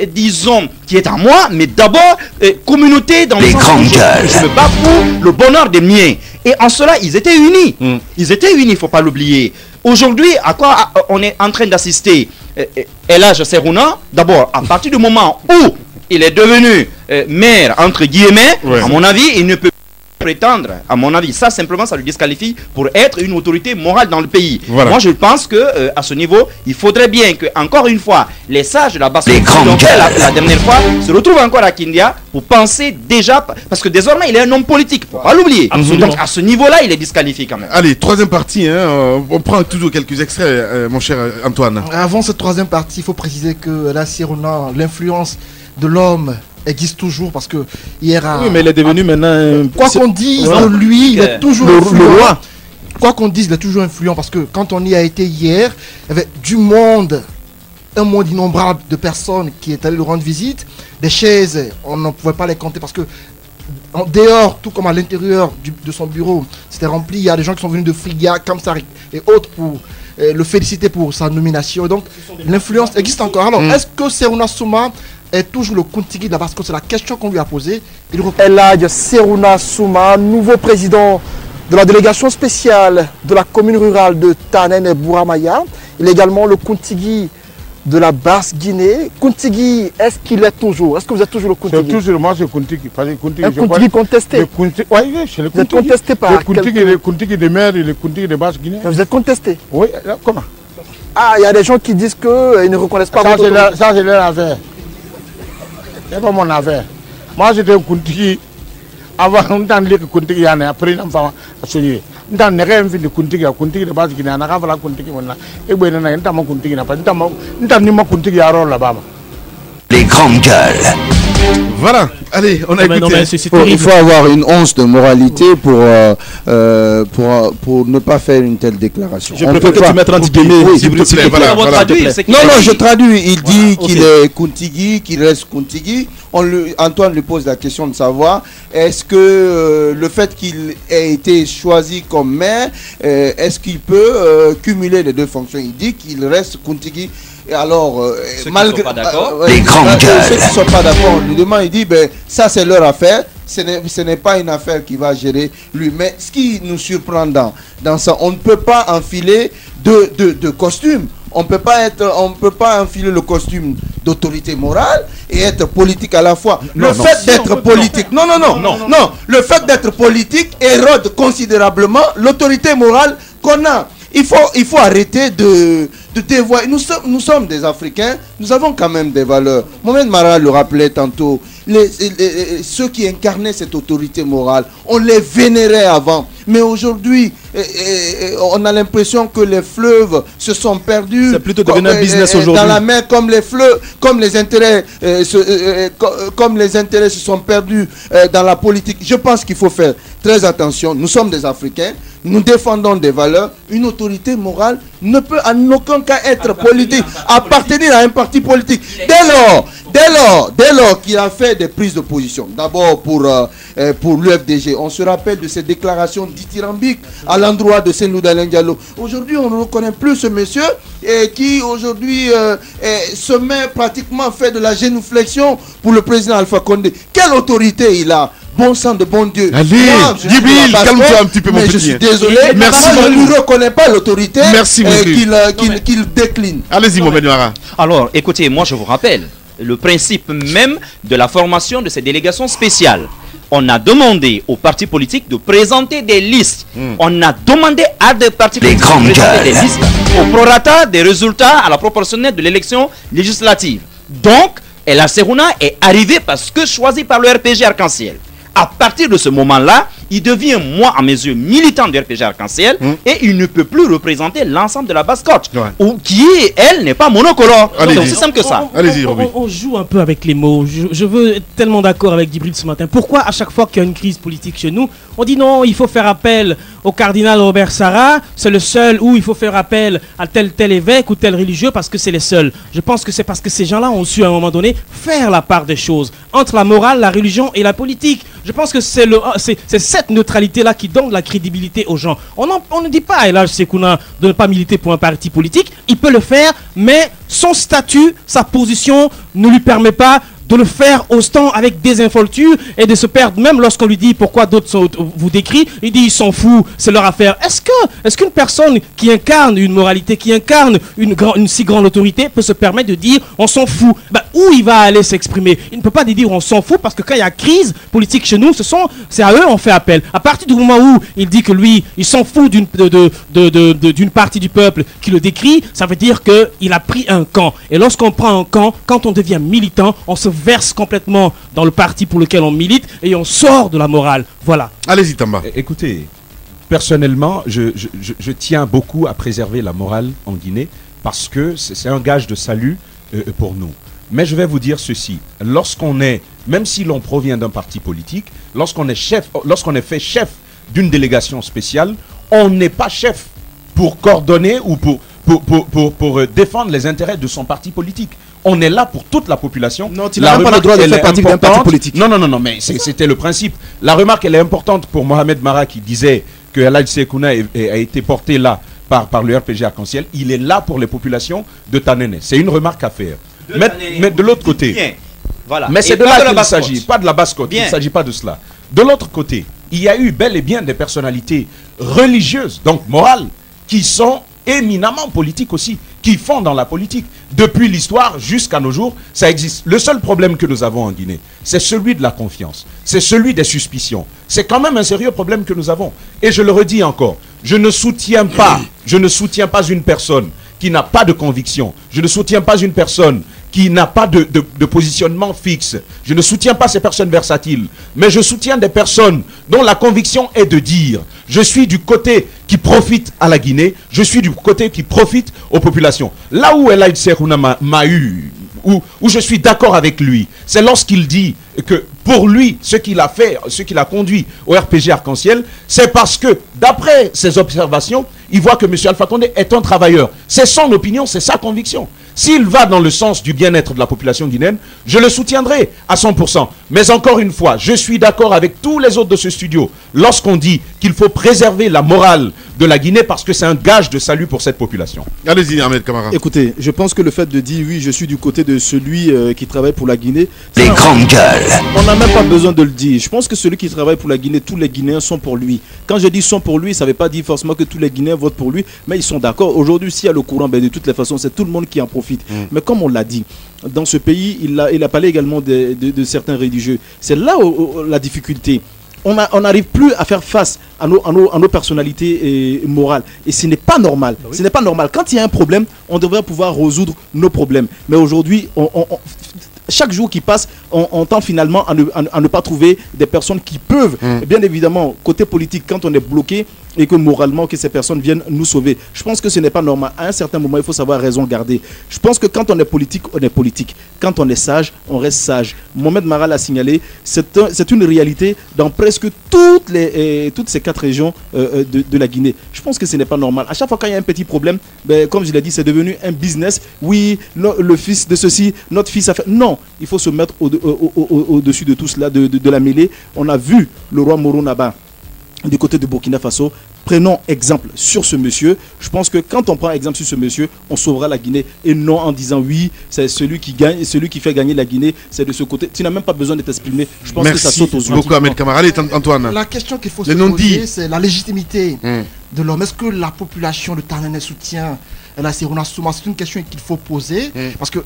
disons, qui est à moi, mais d'abord communauté dans le sens où je me bats pour le bonheur des miens. Et en cela, ils étaient unis. Ils étaient unis, il ne faut pas l'oublier. Aujourd'hui, à quoi on est en train d'assister? Elhadji Serouna, d'abord, à partir du moment où il est devenu maire, entre guillemets, à mon avis, il ne peut prétendre, à mon avis, ça simplement ça le disqualifie pour être une autorité morale dans le pays. Voilà. Moi je pense que à ce niveau, il faudrait bien que, encore une fois, les sages de la basse la dernière fois se retrouvent encore à Kindia pour penser déjà, parce que désormais il est un homme politique, faut pas l'oublier. Donc à ce niveau-là, il est disqualifié quand même. Allez, troisième partie, hein, on prend toujours quelques extraits, mon cher Antoine. Avant cette troisième partie, il faut préciser que la Serouna, l'influence de l'homme existe toujours, parce que hier oui, mais il est devenu maintenant quoi qu'on dise de lui, il est toujours le roi. Quoi qu'on dise, il est toujours influent, parce que quand on y a été hier, il y avait du monde, un monde innombrable de personnes qui est allé lui rendre visite. Des chaises, on ne pouvait pas les compter, parce que en dehors, tout comme à l'intérieur de son bureau, c'était rempli. Il y a des gens qui sont venus de Friga, Kamsar et autres pour le féliciter pour sa nomination. Donc l'influence existe encore. Alors est-ce que Serouna Souma est toujours le Kuntigi de la Basse-Côte? C'est la question qu'on lui a posée. Elhadji Serouna Souma, nouveau président de la délégation spéciale de la commune rurale de Tanen et Bouramaya. Il est également le Kuntigi de la Basse-Guinée. Kuntigi, est-ce qu'il est toujours? Est-ce que vous êtes toujours le Kuntigi? Toujours, moi c'est Kuntigi. Un Kuntigi contesté? Oui, c'est le Kuntigi. Vous êtes contesté par le Kuntigi des maires et le Kuntigi de Basse-Guinée. Vous êtes contesté? Oui, comment? Ah, il y a des gens qui disent qu'ils ne reconnaissent pas votre autorité. Ça c'est leur affaire. C'est pas mon affaire. Moi j'étais un Kuntigi avant d'entendre que Kuntigi y en a après un enfant à soigner. Dans les rêves de Kuntigi de base qui n'a pas la Kuntigi maintenant. Et bien on a un Kuntigi n'a pas un Kuntigi à rôle là-bas. Les grandes gueules. Voilà, allez, on a écouté. Il faut avoir une once de moralité pour ne pas faire une telle déclaration. Je préfère que tu mettes en guillemets. S'il te plaît, voilà. Non, je traduis. Il dit qu'il est Kuntigi, qu'il reste Kuntigi. Antoine lui pose la question de savoir est-ce que le fait qu'il ait été choisi comme maire, est-ce qu'il peut cumuler les deux fonctions? Il dit qu'il reste Kuntigi. Et alors, malgré ceux qui ne sont pas d'accord, on lui demande, il dit ça c'est leur affaire, ce n'est pas une affaire qui va gérer lui. Mais ce qui nous surprend dans ça, on ne peut pas enfiler de costume. On ne peut pas enfiler le costume d'autorité morale et être politique à la fois. Le fait d'être politique, non, le fait d'être politique érode considérablement l'autorité morale qu'on a. Il faut arrêter de dévoiler. Nous sommes des Africains, nous avons quand même des valeurs. Mohamed Mara le rappelait tantôt, ceux qui incarnaient cette autorité morale, on les vénérait avant. Mais aujourd'hui, on a l'impression que les fleuves se sont perdus. C'est plutôt devenu un business aujourd'hui. Dans la mer, comme les fleuves, comme les intérêts se sont perdus dans la politique. Je pense qu'il faut faire très attention. Nous sommes des Africains, nous défendons des valeurs. Une autorité morale ne peut en aucun cas être politique, appartenir à un parti politique. Dès lors qu'il a fait des prises de position, d'abord pour l'UFDG, on se rappelle de ses déclarations dithyrambiques à l'endroit de Cellou Dalein Diallo. Aujourd'hui, on ne reconnaît plus ce monsieur qui aujourd'hui se met pratiquement fait de la génuflexion pour le président Alpha Condé. Quelle autorité il a? Bon sang de bon Dieu. Allez, Djibril, calme-toi un petit peu, mon petit. Je suis désolé, merci. Je ne lui reconnais pas l'autorité qu'il décline. Allez-y, Mohamed Mara. Alors, écoutez, moi je vous rappelle le principe même de la formation de ces délégations spéciales. On a demandé aux partis politiques de présenter des listes. On a demandé à des partis politiques de présenter des listes au prorata des résultats à la proportionnelle de l'élection législative. Donc, Elhadji Serouna est arrivé parce que choisi par le RPG Arc-en-Ciel. À partir de ce moment-là, il devient, moi, à mes yeux, militant du RPG Arc-en-Ciel et il ne peut plus représenter l'ensemble de la Basse-Côte, qui, elle, n'est pas monocolore. Donc, c'est simple que ça. Allez-y, Roby. On joue un peu avec les mots. Je veux être tellement d'accord avec Djibril ce matin. Pourquoi, à chaque fois qu'il y a une crise politique chez nous, on dit non, il faut faire appel au cardinal Robert Sarah, c'est le seul, ou il faut faire appel à tel évêque ou tel religieux parce que c'est les seuls. Je pense que c'est parce que ces gens-là ont su à un moment donné faire la part des choses entre la morale, la religion et la politique. Je pense que c'est cette cette neutralité-là qui donne la crédibilité aux gens. On ne dit pas à El Hadj Sekouna de ne pas militer pour un parti politique. Il peut le faire, mais son statut, sa position ne lui permet pas de le faire autant avec désinvolture et de se perdre. Même lorsqu'on lui dit pourquoi d'autres vous décrivent, il dit ils s'en foutent, c'est leur affaire. Est-ce qu'une personne qui incarne une moralité, qui incarne une si grande autorité peut se permettre de dire on s'en fout? Où il va aller s'exprimer? Il ne peut pas dire on s'en fout, parce que quand il y a crise politique chez nous, c'est à eux on fait appel. À partir du moment où il dit que lui, il s'en fout d'une partie du peuple qui le décrit, ça veut dire qu'il a pris un camp. Et lorsqu'on prend un camp, quand on devient militant, on se verse complètement dans le parti pour lequel on milite et on sort de la morale. Voilà. Allez-y, Tamba. Écoutez, personnellement, je tiens beaucoup à préserver la morale en Guinée parce que c'est un gage de salut pour nous. Mais je vais vous dire ceci, lorsqu'on est, même si l'on provient d'un parti politique, lorsqu'on est fait chef d'une délégation spéciale, on n'est pas chef pour coordonner ou pour défendre les intérêts de son parti politique. On est là pour toute la population. Non, tu n'as même pas le droit de faire partie d'un parti politique. Non, mais c'était le principe. La remarque, elle est importante pour Mohamed Mara qui disait que El Hadj Sekouna a été porté là par le RPG Arc-en-Ciel. Il est là pour les populations de Tanene. C'est une remarque à faire. Mais de l'autre côté, voilà. Mais c'est de là qu'il s'agit, pas de la basse-côte. Il ne s'agit pas de cela. De l'autre côté, il y a eu bel et bien des personnalités religieuses, donc morales, qui sont éminemment politiques aussi, qui font dans la politique. Depuis l'histoire jusqu'à nos jours, ça existe. Le seul problème que nous avons en Guinée, c'est celui de la confiance, c'est celui des suspicions. C'est quand même un sérieux problème que nous avons. Et je le redis encore, je ne soutiens pas une personne qui n'a pas de conviction. Je ne soutiens pas une personne qui n'a pas de positionnement fixe. Je ne soutiens pas ces personnes versatiles. Mais je soutiens des personnes dont la conviction est de dire je suis du côté qui profite à la Guinée, je suis du côté qui profite aux populations. Là où El Hadj Sekouna m'a eu, où je suis d'accord avec lui, c'est lorsqu'il dit que pour lui, ce qu'il a fait, ce qu'il a conduit au RPG Arc-en-Ciel, c'est parce que, d'après ses observations, il voit que M. Alpha Condé est un travailleur. C'est son opinion, c'est sa conviction. S'il va dans le sens du bien-être de la population guinéenne, je le soutiendrai à 100%. Mais encore une fois, je suis d'accord avec tous les autres de ce studio lorsqu'on dit qu'il faut préserver la morale de la Guinée parce que c'est un gage de salut pour cette population. Allez-y, Ahmed Kamara. Écoutez, je pense que le fait de dire oui, je suis du côté de celui qui travaille pour la Guinée... Les grandes gueules. On n'a même pas besoin de le dire. Je pense que celui qui travaille pour la Guinée, tous les Guinéens sont pour lui. Quand je dis sont pour lui, ça ne veut pas dire forcément que tous les Guinéens votent pour lui, mais ils sont d'accord. Aujourd'hui, s'il y a le courant, de toutes les façons, c'est tout le monde qui en profite. Mais comme on l'a dit, dans ce pays, il a parlé également de certains religieux. C'est là où la difficulté. On n'arrive plus à faire face à nos personnalités morales. Et ce n'est pas normal. Oui. Ce n'est pas normal. Quand il y a un problème, on devrait pouvoir résoudre nos problèmes. Mais aujourd'hui, chaque jour qui passe, on tend finalement à ne pas trouver des personnes qui peuvent, bien évidemment, côté politique, quand on est bloqué, et que moralement, que ces personnes viennent nous sauver. Je pense que ce n'est pas normal. À un certain moment, il faut savoir raison garder. Je pense que quand on est politique, on est politique. Quand on est sage, on reste sage. Mohamed Mara l'a signalé, c'est une réalité dans presque toutes ces 4 régions de la Guinée. Je pense que ce n'est pas normal. À chaque fois qu'il y a un petit problème, comme je l'ai dit, c'est devenu un business. Oui, le fils de ceci, notre fils a fait... Non, il faut se mettre au-dessus de tout cela, de la mêlée. On a vu le roi Moro Naba du côté de Burkina Faso. Prenons exemple sur ce monsieur. Je pense que quand on prend exemple sur ce monsieur, on sauvera la Guinée. Et non en disant oui, c'est celui qui gagne, celui qui fait gagner la Guinée, c'est de ce côté. Tu n'as même pas besoin de t'exprimer. Je pense que ça saute aux yeux. Merci beaucoup, Ahmed Kamara. Allez, Antoine. La question qu'il faut se poser, c'est la légitimité de l'homme. Est-ce que la population de Tanene soutient El Hadj Sekouna Souma? C'est une question qu'il faut poser. Parce que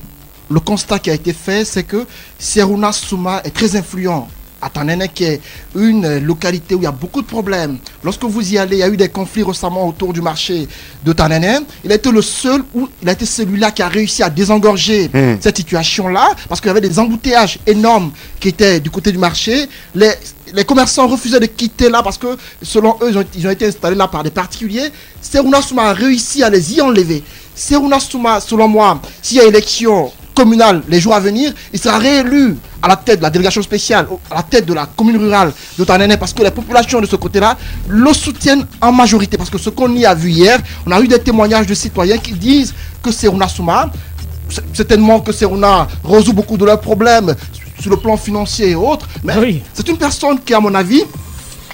le constat qui a été fait, c'est que Sekouna Souma est très influent à Tanene, qui est une localité où il y a beaucoup de problèmes. Lorsque vous y allez, il y a eu des conflits récemment autour du marché de Tanene. Il a été le seul, il a été celui-là qui a réussi à désengorger cette situation-là, parce qu'il y avait des embouteillages énormes qui étaient du côté du marché. Les commerçants refusaient de quitter là parce que, selon eux, ils ont été installés là par des particuliers. Sekouna Souma a réussi à les y enlever. Sekouna Souma, selon moi, s'il y a élection communale les jours à venir, il sera réélu à la tête de la délégation spéciale, à la tête de la commune rurale de Tanene, parce que les populations de ce côté-là le soutiennent en majorité. Parce que ce qu'on y a vu hier, on a eu des témoignages de citoyens qui disent que Sekouna Souma, certainement que Sekouna résout beaucoup de leurs problèmes sur le plan financier et autres, mais c'est une personne qui, à mon avis,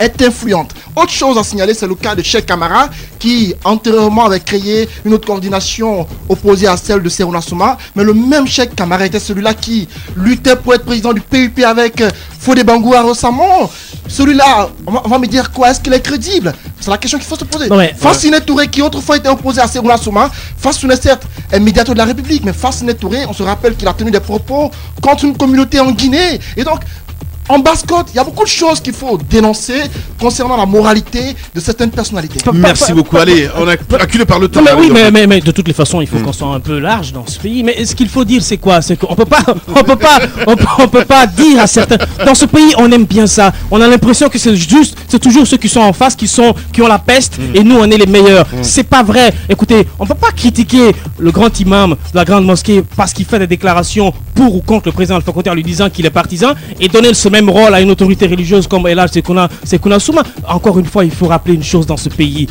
est influente. Autre chose à signaler, c'est le cas de Cheikh Camara qui antérieurement avait créé une autre coordination opposée à celle de Serouna Souma, mais le même Cheikh Camara était celui-là qui luttait pour être président du PUP avec Fodé Bangoua récemment. Celui-là, on va me dire quoi? Est-ce qu'il est crédible? C'est la question qu'il faut se poser. Fassine Touré qui autrefois était opposé à Serouna Souma, Fassine certes est médiateur de la République, mais Fassine Touré, on se rappelle qu'il a tenu des propos contre une communauté en Guinée. Et donc, en basse-côte, il y a beaucoup de choses qu'il faut dénoncer concernant la moralité de certaines personnalités. Merci beaucoup. Allez, on a acculé par le temps. Non, mais oui, mais de toutes les façons, il faut qu'on soit un peu large dans ce pays. Mais ce qu'il faut dire, c'est quoi? C'est qu'on peut pas dire à certains. Dans ce pays, on aime bien ça. On a l'impression que c'est toujours ceux qui sont en face qui ont la peste et nous, on est les meilleurs. C'est pas vrai. Écoutez, on peut pas critiquer le grand imam de la grande mosquée parce qu'il fait des déclarations pour ou contre le président Alpha Condé en lui disant qu'il est partisan et donner ce même rôle à une autorité religieuse comme El Hadj Sekouna Souma. Encore une fois, il faut rappeler une chose dans ce pays.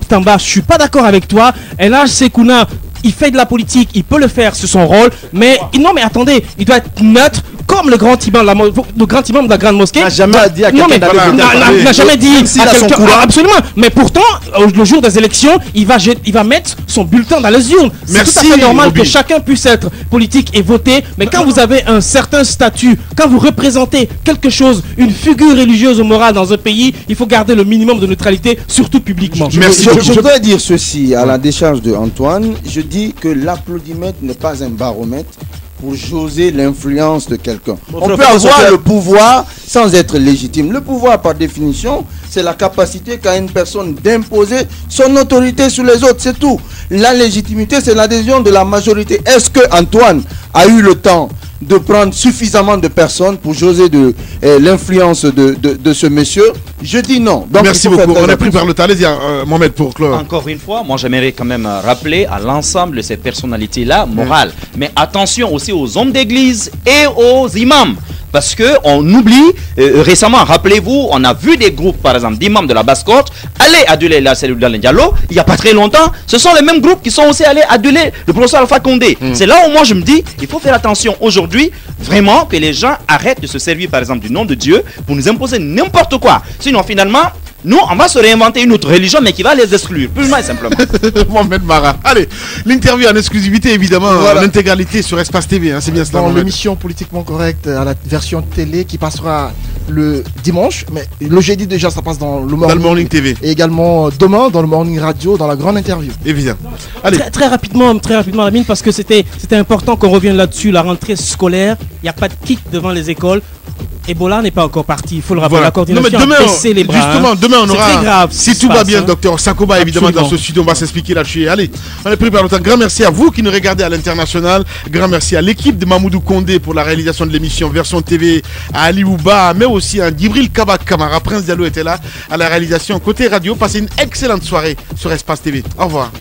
Tamba, je suis pas d'accord avec toi. El Hadj Sekouna, il fait de la politique, il peut le faire, c'est son rôle, mais non, mais attendez, il doit être neutre comme le grand imam de la grande mosquée. N'a jamais dit à quelqu'un d'aller voter. N'a jamais dit à quelqu'un. Absolument. Mais pourtant, le jour des élections, il va mettre son bulletin dans les urnes. C'est tout à fait normal que chacun puisse être politique et voter. Mais quand vous avez un certain statut, quand vous représentez quelque chose, une figure religieuse ou morale dans un pays, il faut garder le minimum de neutralité, surtout publiquement. Je voudrais dire ceci à la décharge de Antoine. Je dis que l'applaudimètre n'est pas un baromètre pour jauger l'influence de quelqu'un. On peut avoir le pouvoir sans être légitime. Le pouvoir, par définition, c'est la capacité qu'a une personne d'imposer son autorité sur les autres, c'est tout. La légitimité, c'est l'adhésion de la majorité. Est-ce que Antoine a eu le temps de prendre suffisamment de personnes pour jauger de l'influence de ce monsieur? Je dis non. Donc, merci beaucoup. On est pris par le temps. Allez-y, Mohamed, pour clore. Encore une fois, moi j'aimerais quand même rappeler à l'ensemble de ces personnalités-là morales. Mais attention aussi aux hommes d'église et aux imams. Parce qu'on oublie, récemment, rappelez-vous, on a vu des groupes, par exemple, d'imams de la Basse-Côte aller aduler la cellule d'Alain Diallo, il n'y a pas très longtemps. Ce sont les mêmes groupes qui sont aussi allés aduler le professeur Alpha Condé. C'est là où moi je me dis, il faut faire attention aujourd'hui, vraiment, que les gens arrêtent de se servir, par exemple, du nom de Dieu pour nous imposer n'importe quoi. Sinon, finalement, nous, on va se réinventer une autre religion, mais qui va les exclure, plus ou moins simplement. Mohamed Mara. Allez, l'interview en exclusivité, évidemment, en intégralité sur Espace TV, hein, c'est bien cela. Dans l'émission Politiquement Correcte à la version télé qui passera le dimanche, mais le jeudi déjà, ça passe dans le Morning TV. Et également demain dans le Morning Radio, dans la grande interview. Évidemment. Allez. Très rapidement, Lamine, parce que c'était important qu'on revienne là-dessus. La rentrée scolaire, il n'y a pas de kit devant les écoles. Ebola n'est pas encore parti, il faut le rappeler. La coordination non, mais demain, baissé les bras. Justement, demain on aura, très grave, si tout va bien, docteur Sakoba, évidemment, dans ce studio, on va s'expliquer là-dessus. Allez, on est pris par le temps. Grand merci à vous qui nous regardez à l'international. Grand merci à l'équipe de Mamoudou Condé pour la réalisation de l'émission version TV, à Ali Ouba, mais aussi à Djibril Kabak Kamara. Prince Diallo était là à la réalisation côté radio. Passez une excellente soirée sur Espace TV. Au revoir.